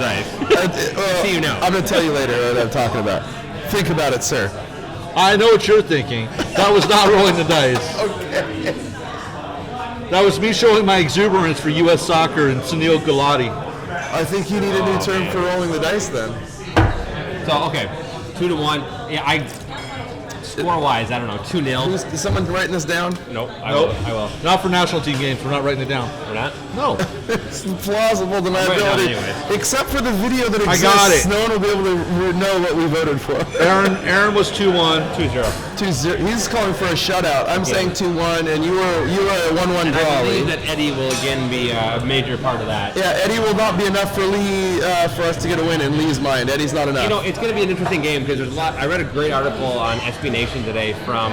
See you now. I'm gonna tell you later what I'm talking about. Think about it, sir. I know what you're thinking. That was not rolling the dice. Okay. That was me showing my exuberance for U.S. soccer and Sunil Gulati. I think you need a new term for rolling the dice then. So okay, 2-1. Yeah, score-wise, I don't know, 2-0. Is someone writing this down? Nope. I Nope. will. Not for national team games. We're not writing it down. We're not. No. It's plausible writing it down deniability. anyways. Except for the video that I exists, got it. no one will be able to know what we voted for. Aaron was 2-1. 2-0. 2-0. He's calling for a shutout. I'm saying 2-1, and you were a 1-1 I draw. believe Lee. that Eddie will again be a major part of that. Yeah, Eddie will not be enough for Lee for us to get a win in Lee's mind. Eddie's not enough. You know, it's going to be an interesting game because there's a lot. I read a great article on SB Nation today from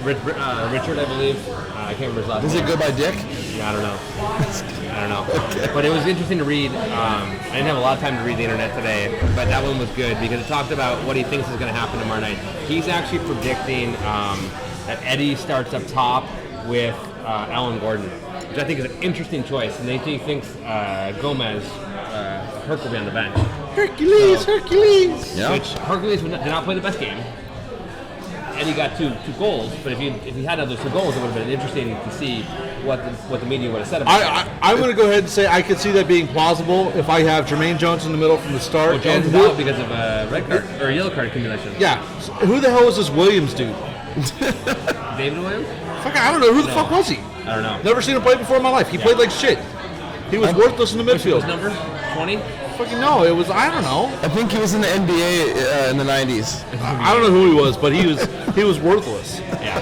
Richard, I believe. I can't remember his last Does name. it go by Dick? Yeah, I don't know. Okay. But it was interesting to read. I didn't have a lot of time to read the internet today, but that one was good because it talked about what he thinks is going to happen tomorrow night. He's actually predicting that Eddie starts up top with Alan Gordon, which I think is an interesting choice. And he thinks Gomez, Herc will be on the bench. Hercules. Yeah. Which Hercules did not play the best game. Eddie got two goals, but if he had those 2 goals, it would have been interesting to see what the media would have said about it. I'm going to go ahead and say I could see that being plausible if I have Jermaine Jones in the middle from the start. Well, Jones is who- out because of a red card or a yellow card accumulation. Yeah. Who the hell is this Williams dude? David Williams? Fuck, I don't know. Who the fuck was he? I don't know. Never seen him play before in my life. He played like shit. He was worthless in the What's his midfield. number? 20? Fucking no. It was, I don't know. I think he was in the NBA in the 90s. I don't know who he was, but he was worthless. Yeah.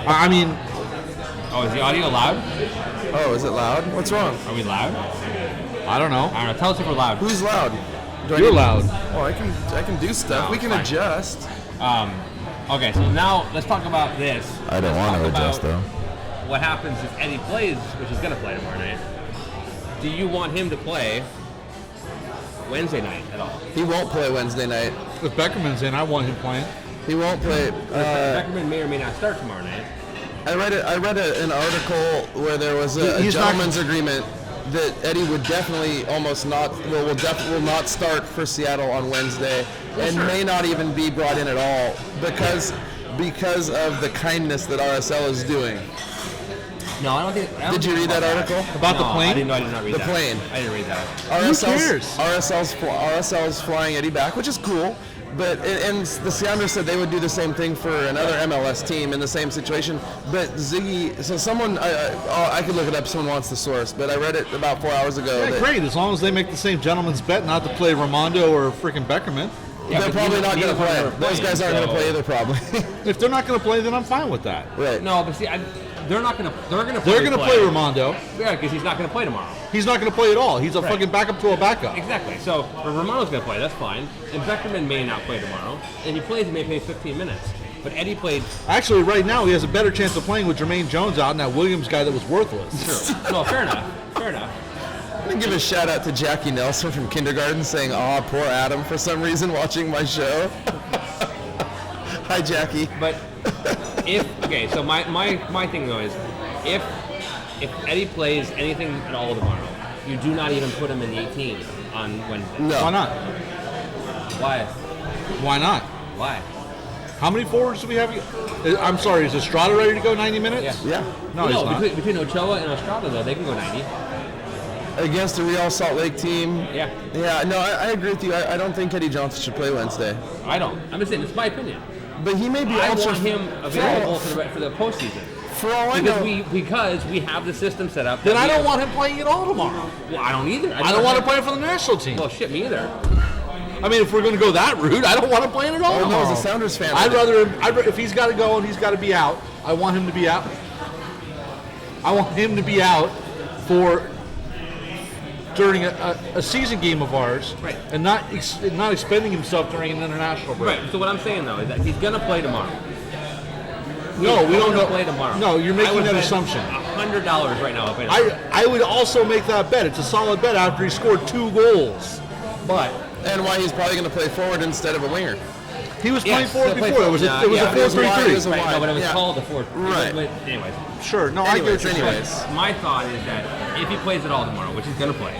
I mean, Oh, is the audio loud? Oh, is it loud? What's wrong? Are we loud? I don't know. I don't know. Tell us if we're loud. Who's loud? Do I You're need- loud. Oh, I can do stuff. No, We it's can fine. adjust. Okay, so now let's talk about this. I don't Let's want to talk adjust about though. What happens if Eddie plays, which is going to play tomorrow night? Do you want him to play Wednesday night at all? He won't play Wednesday night. If Beckerman's in, I want him playing. He won't play. Beckerman may or may not start tomorrow night. I read an article where there was a He's not- gentleman's agreement that Eddie would definitely will not start for Seattle on Wednesday, and may not even be brought in at all because of the kindness that RSL is doing. No, I don't think. Did you read that article? About the No, plane? I did not read The that. plane. I didn't read that. RSL's, cares? RSL's flying Eddie back, which is cool. But and the Sounders said they would do the same thing for another MLS team in the same situation. But Ziggy, so someone I could look it up. If someone wants the source, but I read it about 4 hours ago. Yeah, that great. As long as they make the same gentleman's bet not to play Ramondo or freaking Beckerman. Yeah, they're but probably neither- not going to neither one play. are Those guys aren't playing, going to play either, probably. If they're not going to play, then I'm fine with that. Right. No, but see, they're not going to. They're going to. They're going to play Ramondo. Yeah, because he's not going to play tomorrow. He's not going to play at all. He's a Right. fucking backup to a backup. Exactly. So Ramondo's going to play. That's fine. And Beckerman may not play tomorrow. And he plays. He may play 15 minutes. But Eddie played. Actually, right now, he has a better chance of playing with Jermaine Jones out and that Williams guy that was worthless. True. No, fair enough. Fair enough. I'm going to give a shout out to Jackie Nelson from kindergarten saying, "Aw, poor Adam," for some reason watching my show. Hi, Jackie. But so my thing though is if Eddie plays anything at all tomorrow, you do not even put him in the 18 on Wednesday. No. Why not? Why? Why not? Why? How many forwards do we have? I'm sorry, is Estrada ready to go 90 minutes? Yeah. No, he's not. Between Ochoa and Estrada, though, they can go 90. Against the Real Salt Lake team. Yeah. Yeah, no, I agree with you. I don't think Eddie Johnson should play Wednesday. I don't. I'm just saying, it's my opinion. But he may be I ultra want him available for the postseason. For all I know. Because we have the system set up. Then I don't want him playing at all tomorrow. Well, I don't either. I don't want him playing for the national team. Well, shit, me either. I mean, if we're going to go that route, I don't want him playing at all. Oh, no, as a Sounders fan. I'd rather if he's got to go and he's got to be out, I want him to be out. I want him to be out during a season game of ours, right? And not expending himself during an international break. Right. So what I'm saying though is that he's going to play tomorrow. No, we don't know. Play tomorrow. No, you're making that assumption. $100 right now. I would also make that bet. It's a solid bet after he scored 2 goals. But and why he's probably going to play forward instead of a winger. He was playing forward before. It was a 4-3-3. Right, no, but it was called a 4. Right. Anyways. Sure. No, I get it. My thought is that if he plays at all tomorrow, which he's going to play,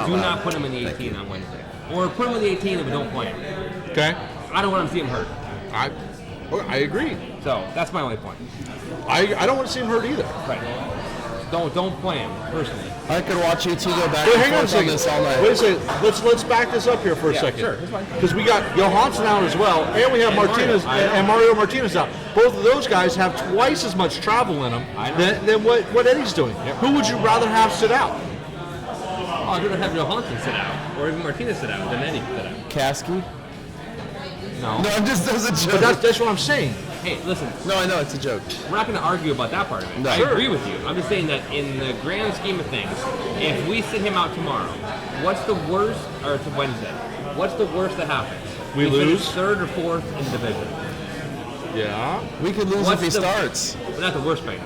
do not put him in the 18 on Wednesday. Or put him in the 18 if we don't play him. Okay. I don't want to see him hurt. I agree. So that's my only point. I don't want to see him hurt either. Right. Don't play him personally. I could watch you two go back Wait, and hang on a forth on second. this all night. Wait a second. Let's back this up here for a second. Sure, that's fine. Because we got Johansson out as well, and we have Martinez and Mario Martinez out. Both of those guys have twice as much travel in them than what Eddie's doing. Yep. Who would you rather have sit out? I'd rather have Johansson sit out, or even Martinez sit out, than Eddie sit out. Kasky? No. No, I'm just as a joke. But that's what I'm saying. Hey, listen. No, I know it's a joke. We're not going to argue about that part of it. No. I Sure. agree with you. I'm just saying that in the grand scheme of things, if we sit him out tomorrow, what's the worst, or it's Wednesday, what's the worst that happens? We finish lose? 3rd or 4th in division. Yeah. We could lose if he starts. Not the worst thing.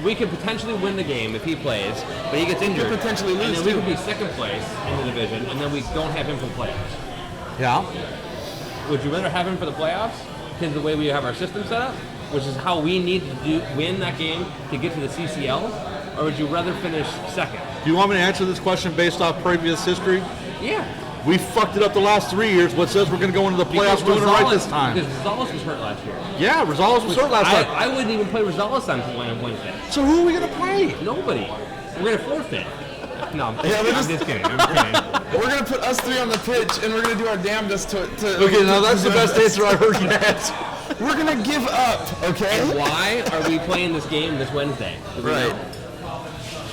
We could potentially win the game if he plays, but he gets injured. We could potentially lose, and then we too. could be 2nd place in the division, and then we don't have him for the playoffs. Yeah. Would you rather have him for the playoffs, because the way we have our system set up, which is how we need to win that game to get to the CCL, or would you rather finish 2nd? Do you want me to answer this question based off previous history? Yeah. We fucked it up the last 3 years. What says we're going to go into the playoffs doing it right this time? Because Rosales was hurt last year. Yeah, Rosales was hurt last time. I wouldn't even play Rosales on Wednesday. So who are we going to play? Nobody. We're going to forfeit. No, I'm Yeah, I'm just kidding. I'm kidding. We're going to put us 3 on the pitch, and we're going to do our damnedest to Okay, now that's the best answer I've heard yet. We're going to give up, okay? And why are we playing this game this Wednesday? Right.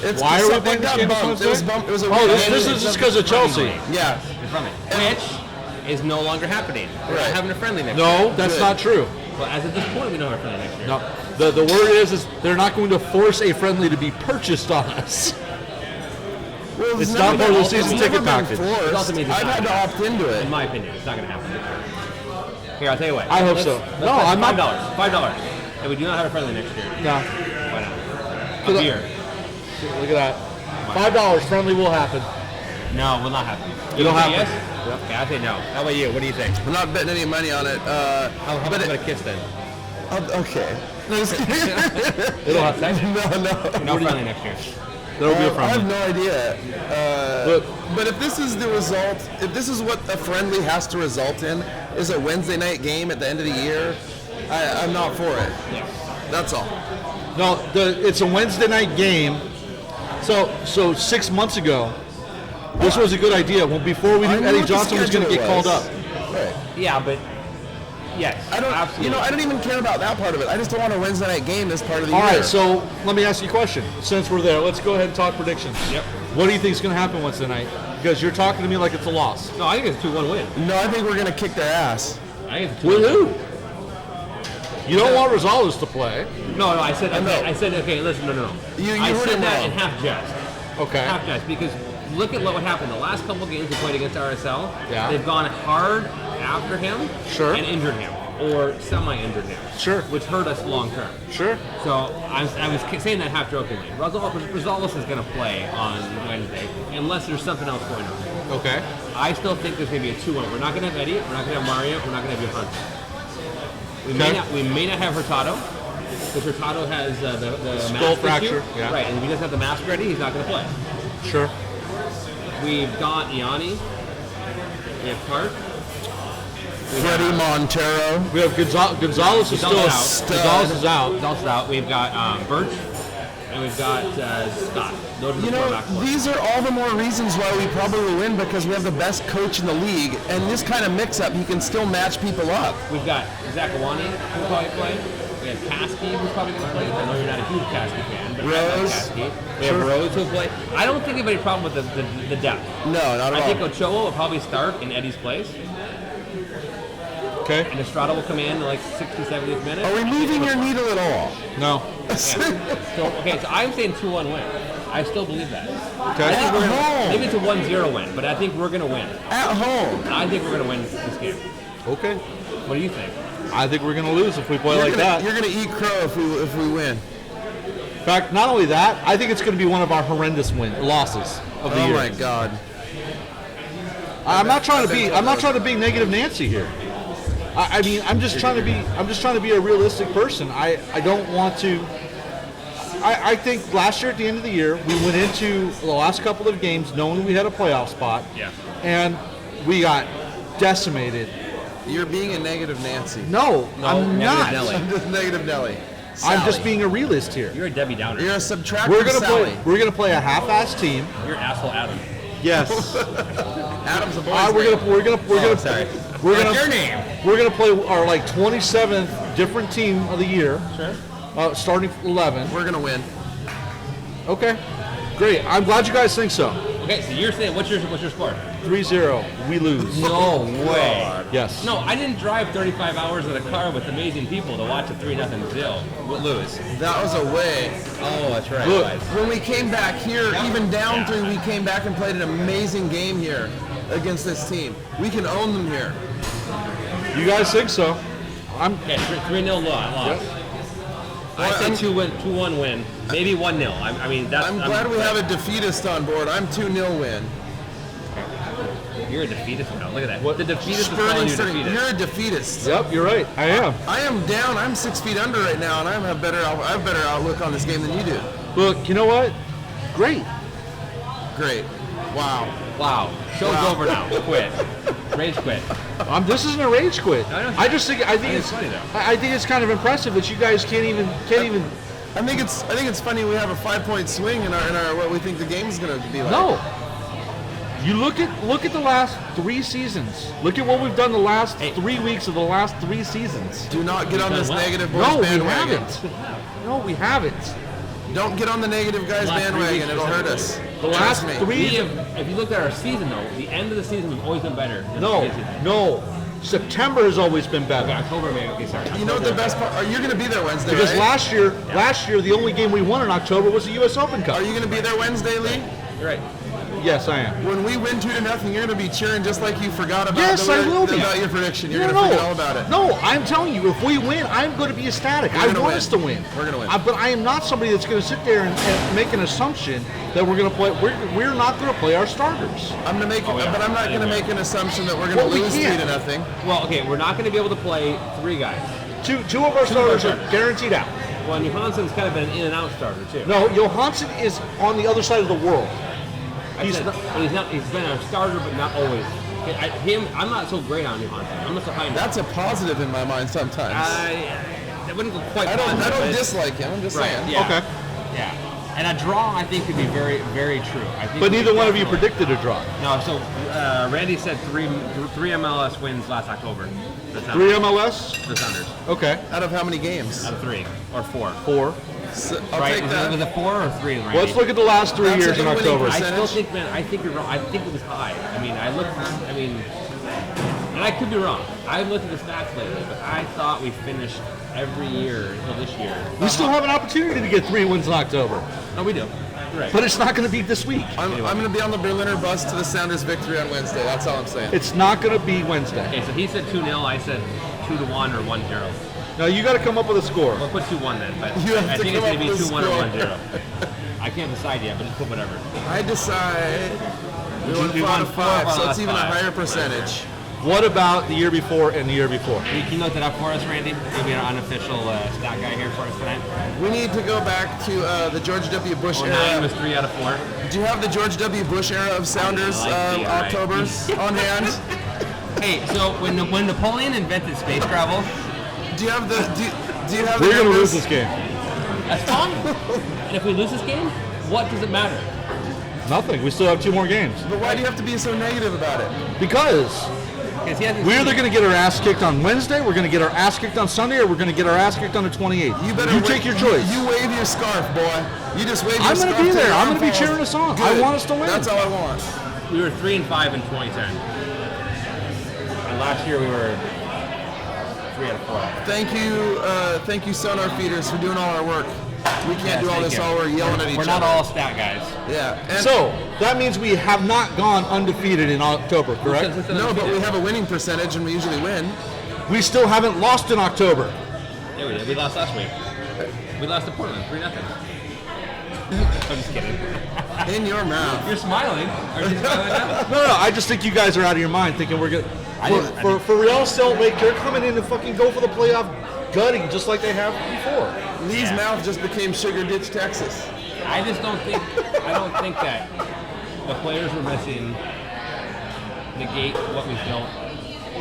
It's Why are we playing this game this Wednesday? Wednesday? It was a this is just because of Chelsea. Yeah. Which is no longer happening. We're not having a friendly next year. No, that's not true. Well, as of this point, we don't have a friendly next year. No, the word is they're not going to force a friendly to be purchased on us. Well, It's not part of the season it's ticket never been package. It also forced. means it's I've not had to gonna opt into it. In my opinion, it's not going to happen this year. Here, I'll tell you what. I hope so. No, I'm not. $5. And we do not have a friendly next year. No. Why not? A beer. Look at that. $5 friendly will happen. No, will not happen. It'll happen. Yes? Yep. Okay, I say no. How about you? What do you think? I'm not betting any money on it. How about a kiss then? Okay. No, just kidding. It'll happen. No friendly next year. There'll be a I have friendly. no idea. But if this is the result, if this is what a friendly has to result in, is a Wednesday night game at the end of the year, I'm not for it. Yeah. That's all. No, it's a Wednesday night game. So 6 months ago, this was a good idea. Well, before we I knew knew Eddie what the Johnson was going to get schedule called up. was. Right. Yeah, but yes, I don't. absolutely. I don't even care about that part of it. I just don't want a Wednesday night game this part of the All year. right, so let me ask you a question. Since we're there, let's go ahead and talk predictions. Yep. What do you think is going to happen Wednesday night? Because you're talking to me like it's a loss. No, I think it's a 2-1 win. No, I think we're gonna kick their ass. I think it's a 2-1 With win. who? You don't want Rosales to play. No, I said, I know. I said, okay, listen, no. You I heard said him that wrong. in half jest. Okay. Half jest, because look at what happened. The last couple games we played against RSL, Yeah. they've gone hard after him Sure. and injured him, or semi-injured him. Sure. Which hurt us long term. Sure. So I was saying that half jokingly. Rosales is going to play on Wednesday, unless there's something else going on. Okay. I still think there's going to be a 2-1. We're not going to have Eddie. We're not going to have Mario. We're not going to have Johansson. We may not have Hurtado, because Hurtado has the Skull mask fracture, issue. yeah. Right, and if he doesn't have the mask ready, he's not going to play. Sure. We've got Iani. We have Hart. Freddie Montero. We have Gonzalez is still Gonzalez Gonzalez is out. Gonzalez is out. We've got Birch, and we've got Scott. Those are the You four know, back four. these are all the more reasons why we probably will win, because we have the best coach in the league, and this kind of mix-up, he can still match people up. We've got Zakawani, who'll probably play. We have Kasky, who's probably going to play. I know you're not a huge Kasky fan, but I like Rose. Kasky. We have Rose who'll play. I don't think we have any problem with the depth. No, not at all. I think Ochoa will probably start in Eddie's place, Okay. and Estrada will come in like 60, 70th minute. Are we moving your needle at all? No. So I'm saying 2-1 win. I still believe that. Okay. At home. Maybe it's a 1-0 win, but I think we're going to win. At home. I think we're going to win this game. Okay. What do you think? I think we're going to lose if we play like that. You're gonna eat crow if we win. In fact, not only that, I think it's going to be one of our horrendous losses of the Oh year. my God. I'm not trying to be negative Nancy here. I mean, I'm just trying to be a realistic person. I don't want to. I think last year at the end of the year, we went into the last couple of games knowing we had a playoff spot. Yeah. And we got decimated. You're being a negative Nancy. No, I'm negative not. Nelly. I'm just negative Nelly. I'm just Sally. being a realist here. You're a Debbie Downer. You're a subtractive We're Sally. gonna play a half-ass team. You're asshole Adam. Yes. Adam's a boy. We're gonna Sorry. We're What's gonna your name? We're gonna play our like 27th different team of the year. Sure. Starting 11. We're gonna win. Okay. Great. I'm glad you guys think so. Okay, so you're saying what's your score? 3-0. We lose. No way. Yes. No, I didn't drive 35 hours in a car with amazing people to watch a 3-0 Zill. We'll lose. That was a way. Oh, that's right. Look. guys. When we came back here, even down 3, we came back and played an amazing game here against this team. We can own them here. You guys think so? Okay, 3-0 loss. I say 2-1 win, maybe 1-0. I mean, that's. I'm glad we have a defeatist on board. I'm 2-0 win. You're a defeatist now. Look at that. What? The defeatist is calling you a defeatist. You're a defeatist. Yep, you're right. I am. I am down. I'm 6 feet under right now, and I have better outlook on this game than you do. Look, you know what? Great. Great. Wow. Wow. Show's Wow. over now. Quit. Rage quit. This isn't a rage quit. No, I don't I just think I think it's it's funny, though. I think it's kind of impressive that you guys can't even. I think it's funny we have a 5-point swing in our what we think the game's gonna be like. No. You look at the last 3 seasons. Look at what we've done the last 3 weeks of the last 3 seasons. Do not get on this done well. negative boys No, we bandwagon. haven't. No, we haven't. Don't get on the negative guys Last 3 bandwagon. weeks It'll was hurt terrible. us. The Trust last me. 3. If you looked at our season, though, the end of the season has always been better. than the No, beginning. no. September has always been Okay, better. October, maybe. Okay, sorry. You know what the best part? Are you gonna be there Wednesday? Because right? last year, the only game we won in October was the U.S. Open Cup. Are you gonna be there Wednesday, Lee? You're right. Yes, I am. When we win 2-0, you're gonna be cheering just like you forgot about. Yes, I will be. About your prediction. You're No, gonna forget all about it. No, I'm telling you, if we win, I'm going to be ecstatic. We're I gonna want win. us to win. We're gonna win. But I am not somebody that's going to sit there and make an assumption that we're going to play. We're not going to play our starters. I'm gonna make, Oh, yeah. but I'm not gonna make an assumption that we're gonna Well, we lose can't. 3-0. Well, okay, we're not going to be able to play 3 guys. Two of our starters are starters. guaranteed out. Well, and Johansson's kind of been an in-and-out starter, too. No, Johansson is on the other side of the world. He's been a starter, but not always. I'm not so great on Johansson. I'm not so high on him. That's a positive in my mind sometimes. I wouldn't go quite. I don't positive, but- dislike him. I'm just Right. saying. Yeah. Okay. Yeah. And a draw, I think, could be very, very true. I think But we neither one of you definitely- predicted a draw. No. So Randy said three MLS wins last October. The 3 MLS? The Sounders. Okay. Out of how many games? Out of 3 or 4. 4. So, I'll Right? take Was that. it 4 or 3? Randy? Let's look at the last 3 That's years a in winning October. I still percentage. think, man. I think you're wrong. I think it was high. I mean, and I could be wrong. I haven't looked at the stats lately, but I thought we finished every year until this year. We still have an opportunity to get 3 wins in October. No, we do. You're right. But it's not going to be this week. I'm going to be on the Berliner bus to the Sounders' victory on Wednesday. That's all I'm saying. It's not going to be Wednesday. Okay, so he said 2-0. I said 2-1 or 1-0. Now you got to come up with a score. We'll put 2-1 then, but You have I to think it's come going to be up with a 2-1 or score. 1-0. I can't decide yet, but just put whatever. I decide we won We 5 won out of 4 5, of so our it's even a last 5. higher percentage. What about the year before and the year before? Can you note that up for us, Randy? You'll be our unofficial stat guy here for us tonight. We need to go back to the George W. Bush 09 era. was 3 out of 4. Do you have the George W. Bush era of Sounders I like the, Octobers on hand? Hey, so when Napoleon invented space travel, Do you have the? Do you have? We're the gonna numbers? lose this game. that's fine. And if we lose this game, what does it matter? Nothing. We still have 2 more games. But why do you have to be so negative about it? Because Because he hasn't we're seen either it. going to get our ass kicked on Wednesday, we're going to get our ass kicked on Sunday, or we're going to get our ass kicked on the 28th. You take your choice. You wave your scarf, boy. You just wave your I'm scarf. going to be there. till I'm going to be your arm cheering falls. us on. Good. I want us to win. That's all I want. We were 3-5 in 2010. And last year we were 3 out of 4. Thank you, Sonar Feeders, for doing all our work. We can't do all thank this you. while we're yelling at each We're other. not all stat guys. Yeah. And So, that means we have not gone undefeated in October, correct? no, but we have a winning percentage, and we usually win. We still haven't lost in October. Yeah, we did. We lost last week. We lost to Portland, 3-0. I'm just kidding. In your mouth. You're smiling. Are you smiling now? No, I just think you guys are out of your mind thinking we're good. I For Real Salt Lake, they're coming in to fucking go for the playoff gutting just like they have before. Lee's Yeah. mouth just became Sugar Ditch, Texas. I just don't think. I don't think that the players we're missing negate what we've built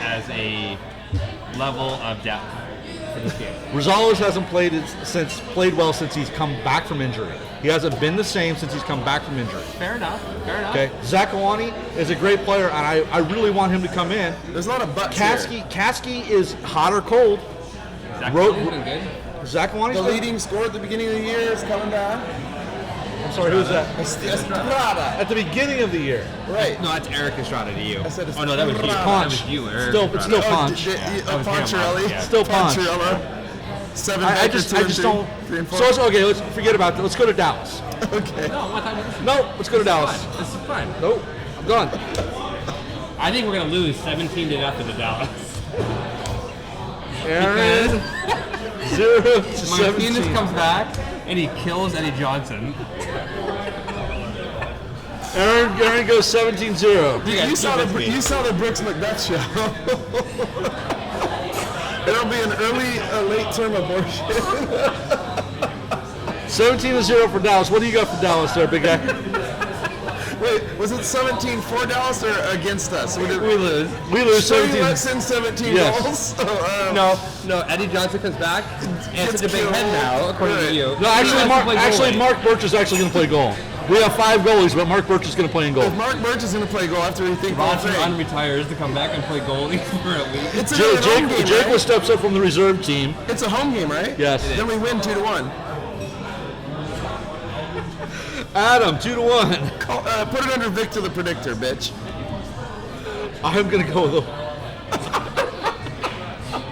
as a level of depth for this game. Rosales hasn't played well since he's come back from injury. He hasn't been the same since he's come back from injury. Fair enough. Fair enough. Okay, Zakawani is a great player, and I really want him to come in. There's a lot of butts here. Kasky is hot or cold. Zach Road- Wilson's been good. Zakawani's The been- leading scorer at the beginning of the year is coming back. I'm sorry, who's that? Estrada. At the beginning of the year. Right. No, that's Eric Estrada to you. I said Oh no, that was you. That Punch. was you. Eric Still, Estrada. it's still punch. was him, Poncherelli. yeah. Still punch. Poncherello. 7 I Baker, just 2 and don't. 3 and 4. So it's okay. Let's forget about that. Let's go to Dallas. Okay. No, what time is this? No, let's go to Dallas. This is fine. Nope, I'm done. I think we're gonna lose 17-0 to Dallas. Aaron, 0 to Martinez 17. comes back and he kills Eddie Johnson. Aaron goes 17-0. You saw the Brooks Macbeth show. It'll be an late term abortion. 17-0 for Dallas. What do you got for Dallas there, big guy? Wait, was it 17 for Dallas or against us? We lose. We lose So he 17. lets in 17 Yes. goals? No, Eddie Johnson comes back and it's a big killed. head now, according Right. to you. No, actually, He has to play goalie. Mark Birch is actually going to play goal. We have 5 goalies, but Mark Birch is going to play in goal. If Mark Birch is going to play goal after he thinks Roger unretires to come back and play goalie for a week. It's a home game, Jake right? steps up from the reserve team. It's a home game, right? Yes. Then we win 2-1. Adam, 2-1. Put it under Victor the Predictor, bitch. I'm going to go with the.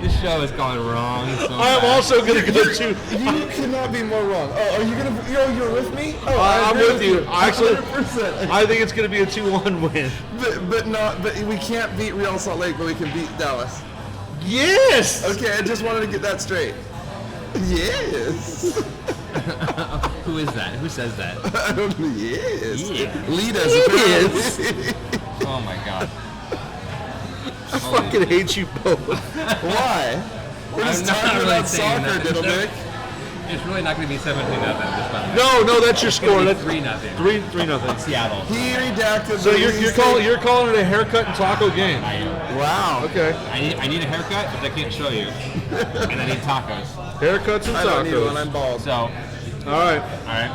This show is going wrong. So I'm bad. also going to go 2. You cannot be more wrong. Oh, are you gonna? You're with me? Oh, I'm agree with you. Actually, 100%. I think it's going to be a 2-1 win. But we can't beat Real Salt Lake, but we can beat Dallas. Yes! Okay, I just wanted to get that straight. Yes. Who is that? Who says that? I don't know. Yes. Yeah. Lead us. Yes. apparently. Oh my god. I fucking hate you both. Why? We're just I'm not talking really about saying soccer, that. Diddle Dick. It's really not going to be 17-0. No, that's your score. That's 3-0. 3-0. Seattle. He redacted. So the you're release calling it a haircut and taco game. I am. date. Wow. Okay. I need a haircut, but I can't show you. And I need tacos. Haircuts and I don't need one. tacos. I'm bald. So, All right. alright.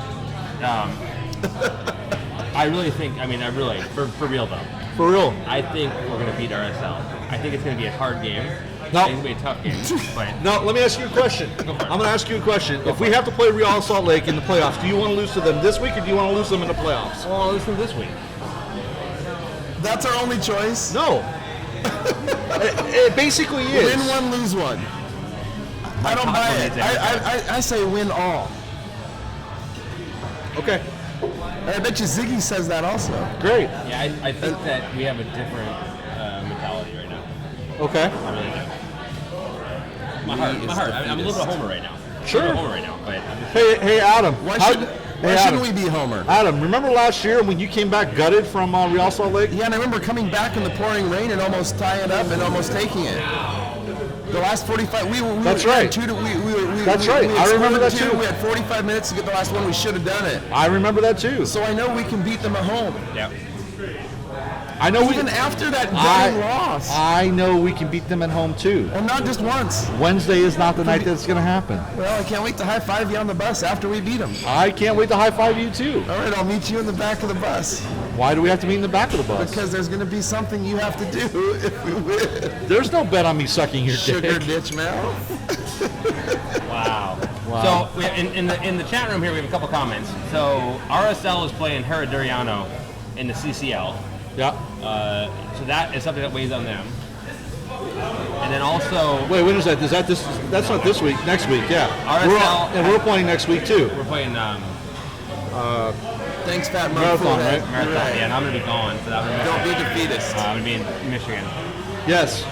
I really think, for real though, For real. I think we're going to beat RSL. I think it's going to be a hard game. No. I think it's going to be a tough game. But Now, let me ask you a question. Go for it. I'm going to ask you a question. If we have to play Real Salt Lake in the playoffs, do you want to lose to them this week or do you want to lose them in the playoffs? well, listen this week. That's our only choice. No. It basically is. Win one, lose one. I don't buy it. I say win all. Okay. I bet you Ziggy says that also. Great. Yeah, I think that we have a different mentality right now. Okay. I really do. My heart. I'm a little bit of Homer right now. Sure. I'm a little Homer right now, but I'm just Hey, Adam. Why Adam. shouldn't we be Homer? Adam, remember last year when you came back gutted from Real Salt Lake? Yeah, and I remember coming back in the pouring rain and almost tying it up and almost taking it. The last 45, we That's were right. That's right. We I remember that scored two. too. We had 45 minutes to get the last one. We should have done it. I remember that too. So I know we can beat them at home. yeah. I know Even after that gutting loss. I know we can beat them at home too. And not just once. Wednesday is not the night that's going to happen. Well, I can't wait to high-five you on the bus after we beat them. I can't wait to high-five you too. All right, I'll meet you in the back of the bus. Why do we have to meet in the back of the bus? Because there's going to be something you have to do if we win. There's no bet on me sucking your Sugar dick. ditch mouth. Wow. Wow. So in the chat room here, we have a couple comments. So RSL is playing Herediano in the CCL. Yeah. So that is something that weighs on them. And then also, Wait, when is that? Is that this? That's not this week. Next week, yeah. RSL We're playing next week too. we're playing Thanks, Fat Marathon, Marathon, right? Marathon. Yeah, and I'm gonna be gone, so that would Don't be defeatist. I'm gonna be in Michigan Yes.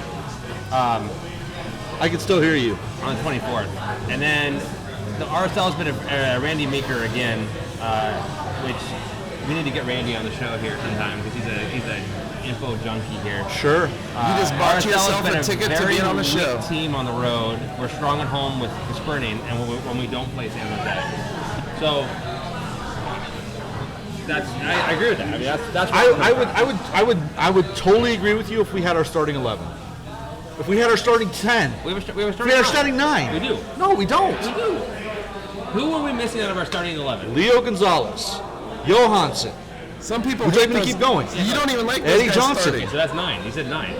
I can still hear you. on the 24th. And then the RSL's been a Randy Meeker again, which we need to get Randy on the show here sometime because he's a info junkie here. Sure. You just bought RSL yourself has been a ticket to very be on the weak show. team on the road. We're strong at home with spurting, and when we don't play San Jose. So I agree with that. I mean, that's what I would totally agree with you if we had our starting 11. If we had our starting 10. we have If we had our starting 9. We do. No, we don't. We do. Who are we missing out of our starting 11? Leo Gonzalez, Johansson. Some people Would you hate like me to those- keep going? You don't even like Eddie those guys Johnson. Okay, starting. so that's 9. He said 9.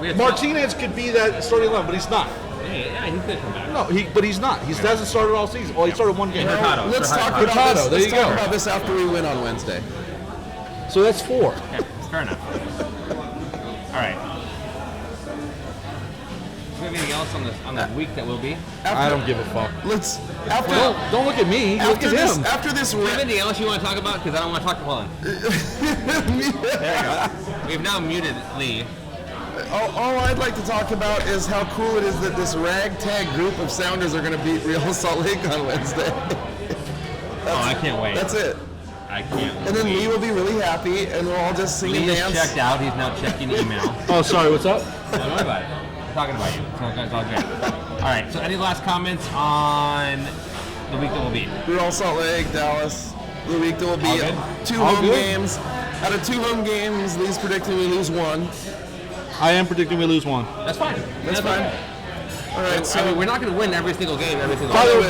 We had Martinez could be that starting 11, but he's not. Yeah, he's gonna come back. No, but he's not. He hasn't started all season. Well, he started one game. Hurtado. Let's Hurtado. talk about Hurtado, this. there Let's you talk go. about this after we win on Wednesday. So that's 4. Okay, fair enough. All right. Do we have anything else on the week that will be? I don't give a fuck. Let's after Don't look at me. Look after at this him. after this Do you have win. anything else you want to talk about? Because I don't want to talk to Holland. There you go. We've now muted Lee. All I'd like to talk about is how cool it is that this ragtag group of Sounders are going to beat Real Salt Lake on Wednesday. I can't wait. That's it. I can't. And then Lee will be really happy, and we'll all just sing Lee and is dance. checked out. He's now checking email. Oh, sorry. What's up? Don't worry about it. I'm talking about you. It's all good. All right. So, any last comments on the week that will be? Real Salt Lake, Dallas. The week that will be All good? 2 All home good. games. Out of 2 home games, Lee's predicting we lose 1. I am predicting we lose 1. That's fine. That's fine. All right, so I mean, we're not going to win every single game, every single By game.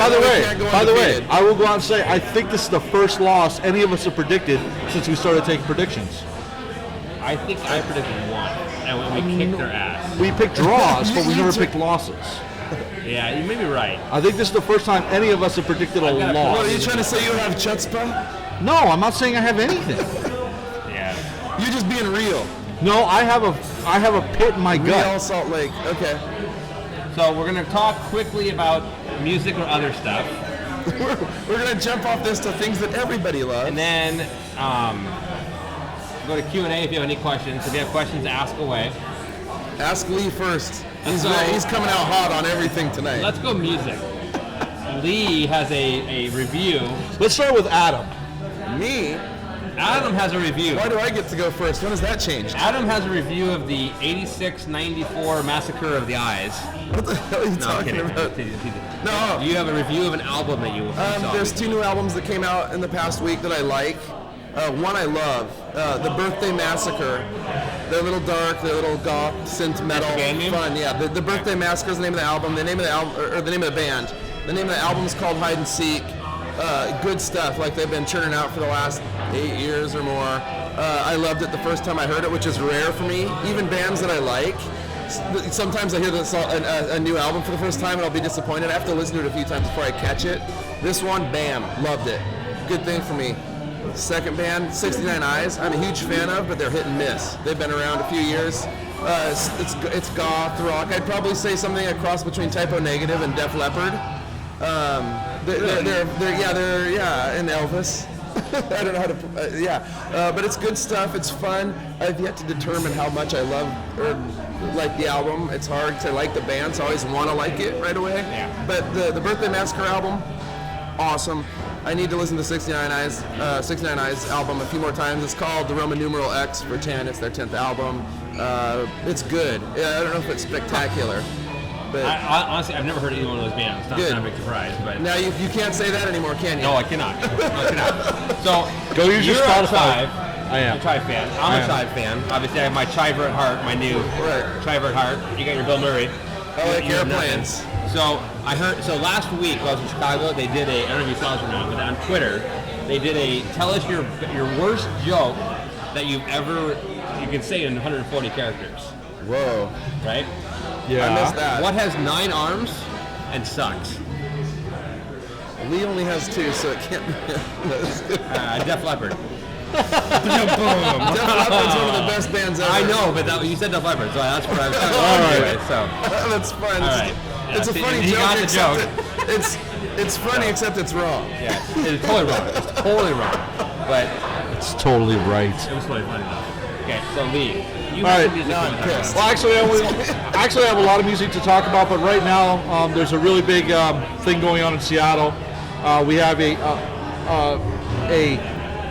the way, I will go out and say I think this is the first loss any of us have predicted since we started taking predictions. I think I predicted 1, and we kicked their ass. We picked draws, but we never picked losses. Yeah, you may be right. I think this is the first time any of us have predicted a I've got a- loss. what are you trying to say? You have chutzpah? No, I'm not saying I have anything. Yeah. You're just being real. No, I have a pit in my Real gut. Salt Lake. Okay. So we're going to talk quickly about music or other stuff, We're going to jump off this to things that everybody loves. and then go to Q&A if you have any questions. If you have questions, ask away. Ask Lee first. He's So- he's coming out hot on everything tonight. Let's go music. Lee has a review. Let's start with Adam. Me? Adam has a review. Why do I get to go first? When has that changed? Adam has a review of the 86-94 Massacre of the Eyes. What the hell are you No, I'm talking kidding. about? No. You have a review of an album that you saw. There's 2 new albums that came out in the past week that I like. One I love, The Birthday Massacre. They're a little dark, they're a little goth, synth metal, the band name? fun. Yeah, the Birthday Massacre is the name of the album. The name of the album, or the name of the band. The name of the album is called Hide and Seek. Good stuff, like they've been churning out for the last 8 years or more. I loved it the first time I heard it, which is rare for me. Even bands that I like, sometimes I hear a new album for the first time and I'll be disappointed. I have to listen to it a few times before I catch it. This one, bam, loved it. Good thing for me. Second band, 69 Eyes, I'm a huge fan of, but they're hit and miss. They've been around a few years. It's goth rock. I'd probably say something a cross between Typo Negative and Def Leppard. They're and Elvis. I don't know how to, but it's good stuff. It's fun. I've yet to determine how much I love or like the album. It's hard to like the band, so I always want to like it right away. Yeah. But the Birthday Massacre album, awesome. I need to listen to 69 Eyes album a few more times. It's called the Roman numeral X for 10. It's their 10th album. It's good. Yeah, I don't know if it's spectacular, but Honestly, I've never heard of either one of those bands. Good. Not a big surprise, but now you can't say that anymore, can you? no, I cannot. No, I cannot. So Go use your you're at Spotify. 5. I am. You're a Chive fan. I'm a Chive fan. Obviously, I have my Chiver at Heart, my new Chiver at Heart. You got your Bill Murray. I like airplanes. So I heard. So last week while I was in Chicago, they did a. I don't know if you saw this or not, but on Twitter, they did a. Tell us your worst joke that you've ever. You can say in 140 characters. Whoa. Right? Yeah. I missed that. What has 9 arms and sucks? Lee only has 2, so it can't be. Def Leppard. Def Leppard's one of the best bands ever. I know, but you said Def Leppard, so that's what I was talking All about. right. Anyway, so. That's fun. All right. It's a See, funny he joke. got the except joke. It's funny, except it's wrong. Yeah, it's totally wrong. It's totally wrong. But It's totally right. it was totally funny though. Okay, so Lee, you All have right. some music Now to I'm talk pissed. about. Well, actually, I have a lot of music to talk about, but right now there's a really big thing going on in Seattle. We have a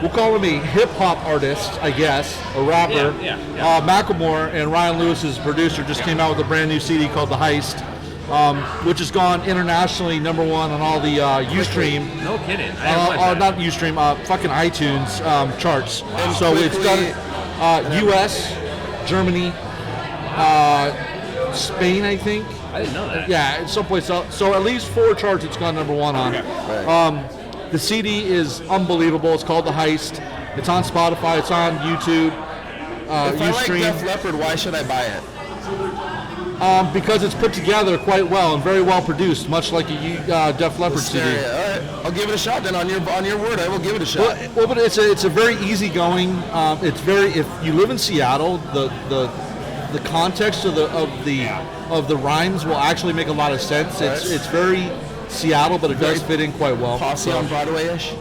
we'll call him a hip hop artist, I guess, a rapper. Yeah. Macklemore and Ryan Lewis, his producer, just came out with a brand new CD called The Heist, which has gone internationally #1 on all the Ustream. No kidding. I didn't realize that. Not Ustream, fucking iTunes charts. So it's quickly- done U.S., Germany, Spain, I think. I didn't know that. Yeah, it's someplace else. So at least 4 charts it's gone #1 on. Okay. The CD is unbelievable. It's called The Heist. It's on Spotify. It's on YouTube. If I like Ustream. Def Leppard, why should I buy it? Because it's put together quite well and very well produced, much like a Def Leppard CD. All right, I'll give it a shot then. On your word, I will give it a shot. Well, but it's a very easygoing. It's very, if you live in Seattle, the context of the rhymes will actually make a lot of sense. It's very Seattle, but it does fit in quite well. Posse on Broadway-ish.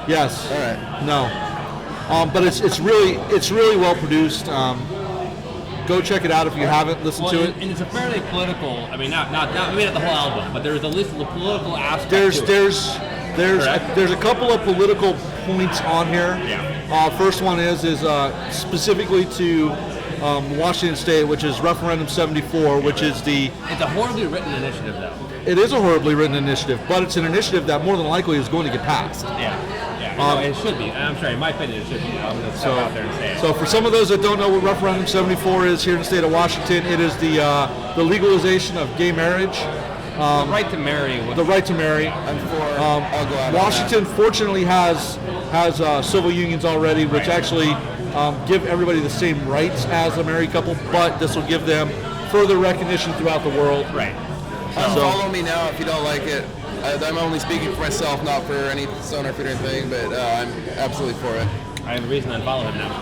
Yes. All right. No. But it's really well produced. Go check it out if you haven't listened to it. And it's a fairly political. I mean, not maybe not the whole album, but there's at least the political aspect. There's Correct? there's a couple of political points on here. Yeah. First one is specifically to Washington State, which is Referendum 74, which is It's a horribly written initiative, though. it is a horribly written initiative, but it's an initiative that more than likely is going to get passed. Yeah. No, it should be. I'm sorry, in my opinion, it should be. I'm going to step out there and say it. So for some of those that don't know what Referendum 74 is here in the state of Washington, it is the legalization of gay marriage. The right to marry. The right to marry. I'm for. I'll go out. Washington fortunately has civil unions already, which actually give everybody the same rights as a married couple, but this will give them further recognition throughout the world. Right. Follow me now if you don't like it. I'm only speaking for myself, not for any SonarFeed or anything, but I'm absolutely for it. I have a reason to unfollow him now.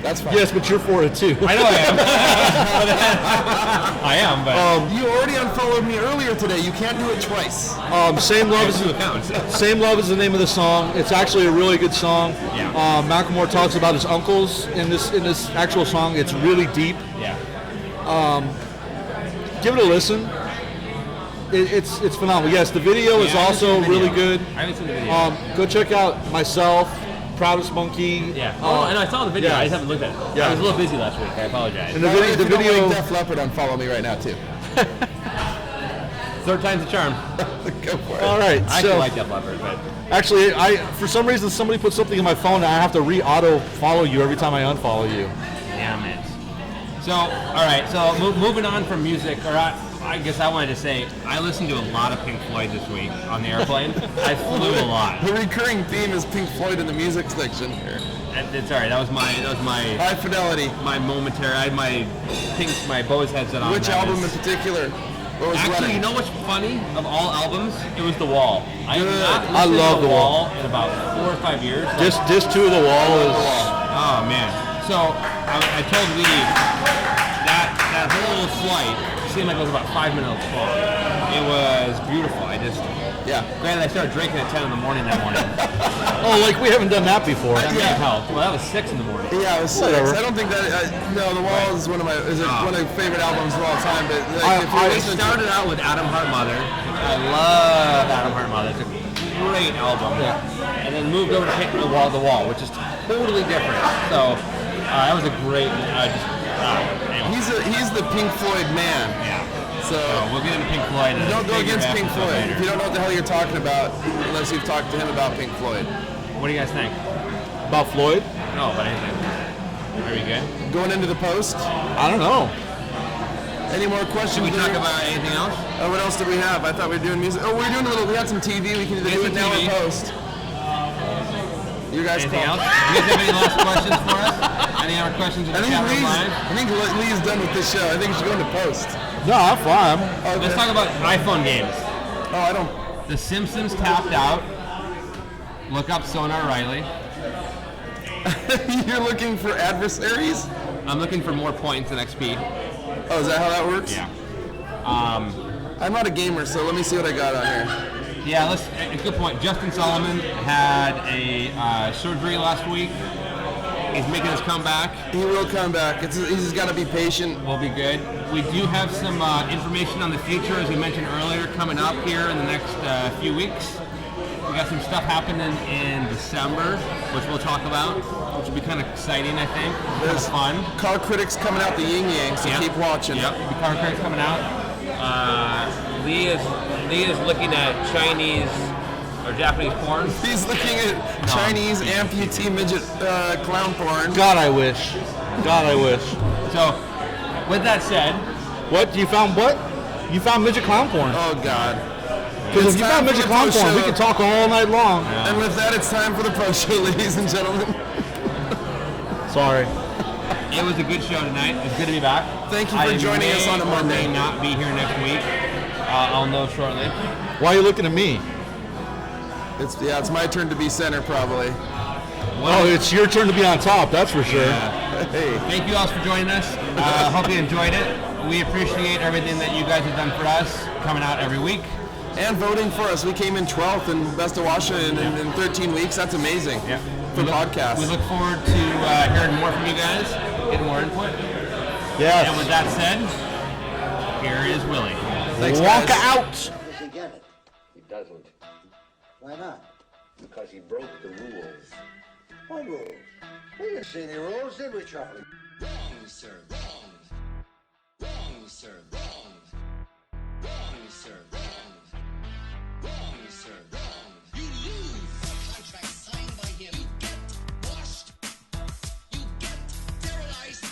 That's fine. Yes, but you're for it too. I know I am. I am, but You already unfollowed me earlier today. You can't do it twice. Same I love have is 2 accounts. Same Love is the name of the song. It's actually a really good song. Yeah. Macklemore talks about his uncles in this actual song. It's really deep. Yeah. Give it a listen. It's phenomenal. Yes, the video is Yeah, I haven't also seen the really video. good. I haven't seen the video. Go check out myself, Proudest Monkey. Yeah. And I saw the video. yeah. I just haven't looked at it. Yeah. I was a little busy last week. I apologize. And the By the way, video, if the you don't video. like Def Leppard, unfollow me right now too. 3rd time's the charm. Go for it. All right. I So actually like Def Leppard, but actually, for some reason somebody put something in my phone and I have to auto follow you every time I unfollow you. damn it. So, all right. So moving on from music, I guess I wanted to say I listened to a lot of Pink Floyd this week on the airplane. I flew a lot. The recurring theme is Pink Floyd in the music section here. It's all right. That was my High fidelity. my momentary. I had my Bose headset on. Which That album was- in particular? What was Actually, running? you know what's funny? Of all albums, it was The Wall. I have Good. not I listened love to The The Wall. Wall in about 4 or 5 years. Disc 2 of the Wall is. Oh man! So I told Lee that whole flight seemed like it was about 5 minutes long. It was beautiful. Yeah. Granted, I started drinking at 10 in the morning that morning. Oh, like we haven't done that before. That may have helped. Well, that was 6 in the morning. Yeah, it was 6. Whatever. I don't think that. No, The Wall is one of my favorite albums of all time. But I- if you're I listening to started out with Adam Hart Mother. I love Adam Hart Mother. It's a great album. And then moved over to Hit the Wall, which is totally different. So that was a great. Anyway. he's the Pink Floyd man. Yeah. So We'll get into Pink Floyd. And don't go figure against out Pink stuff Floyd later. if you don't know what the hell you're talking about, unless you've talked to him about Pink Floyd. What do you guys think? About Floyd? No, but anything. Are you good? Going into the post. I don't know. Any more questions? Should we talk there? about anything else? What else did we have? I thought we were doing music. Oh, we had some TV. We can either Get do some it now TV. or post. You guys Anything call. else? Do you guys have any last questions for us? Any other questions in the chat room line? I think Lee's done with this show. I think we should go into post. No, I'm fine. Okay. Let's talk about iPhone games. Oh, I don't. The Simpsons tapped out. Look up Sonar Riley. You're looking for adversaries? I'm looking for more points in XP. Oh, is that how that works? Yeah. I'm not a gamer, so let me see what I got on here. Yeah, a good point. Justin Solomon had a surgery last week. He's making his comeback. He will come back. He's got to be patient. We'll be good. We do have some information on the future, as we mentioned earlier, coming up here in the next few weeks. We got some stuff happening in December, which we'll talk about, which will be kind of exciting, I think. There's fun. Car Critics coming out the yin yang, so keep watching. Yep, the Car Critics coming out. Lee is looking at Chinese or Japanese porn. He's looking at Chinese amputee midget clown porn. God, I wish. God, I wish. So, with that said, What? You found what? You found midget clown porn. Oh, God. Because if you found midget clown porn, we could talk all night long. Yeah. And with that, it's time for the post show, ladies and gentlemen. Sorry. it was a good show tonight. It's good to be back. Thank you for joining us on a Monday. I may not be here next week. I'll know shortly. Why are you looking at me? It's my turn to be center, probably. Oh, it's your turn to be on top, that's for sure. Yeah. Hey. Thank you all for joining us. Hope you enjoyed it. We appreciate everything that you guys have done for us, coming out every week. And voting for us. We came in 12th in Best of Washington in 13 weeks. That's amazing for podcasts. We look forward to hearing more from you guys, getting more input. Yes. And with that said, here is Willie. Thanks, Wonka guys. out. Does he get it? He doesn't, Why not? because he broke the rules. What rules? We didn't see any rules, did we, Charlie? Wrong, sir, wrong. Wrong, sir, wrong. Wrong, sir, wrong. Wrong, sir, wrong. You lose a contract signed by him. You get washed. You get sterilized.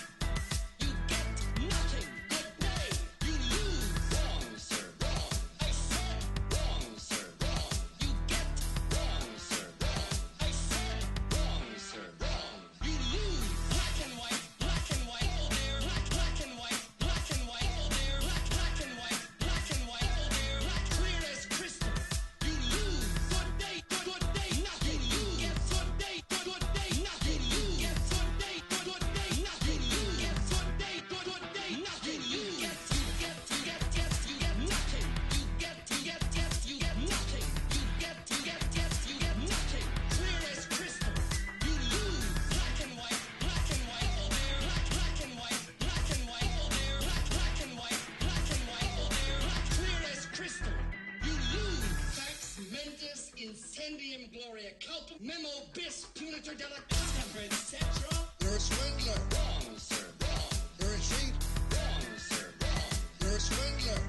You get nothing. Good day. You lose. Wrong, sir, wrong. I said wrong, sir, wrong. You get wrong, sir, wrong. I said wrong, sir, wrong. You lose. Black and white, black and white, all there. Black and white, black and white, all there. Black and white, black and white, all there. Clear as crystal. You lose. Good day, good day, nothing. You lose. Get good day, good day, nothing. You lose. Get good day, good day, nothing. You lose. Get good day, good day, nothing. You lose. You get nothing. You get nothing. You get nothing. Clear as crystal. You lose. Black and white, all there. Black and white, all there. Black and white, all there. Clear as crystal. You lose. Fax mentis incendium gloria culpum memo bis punitor della casa, etc. You're a swindler. Wrong, sir. Wrong. You're a cheat. Wrong, sir. Wrong. You're a swindler.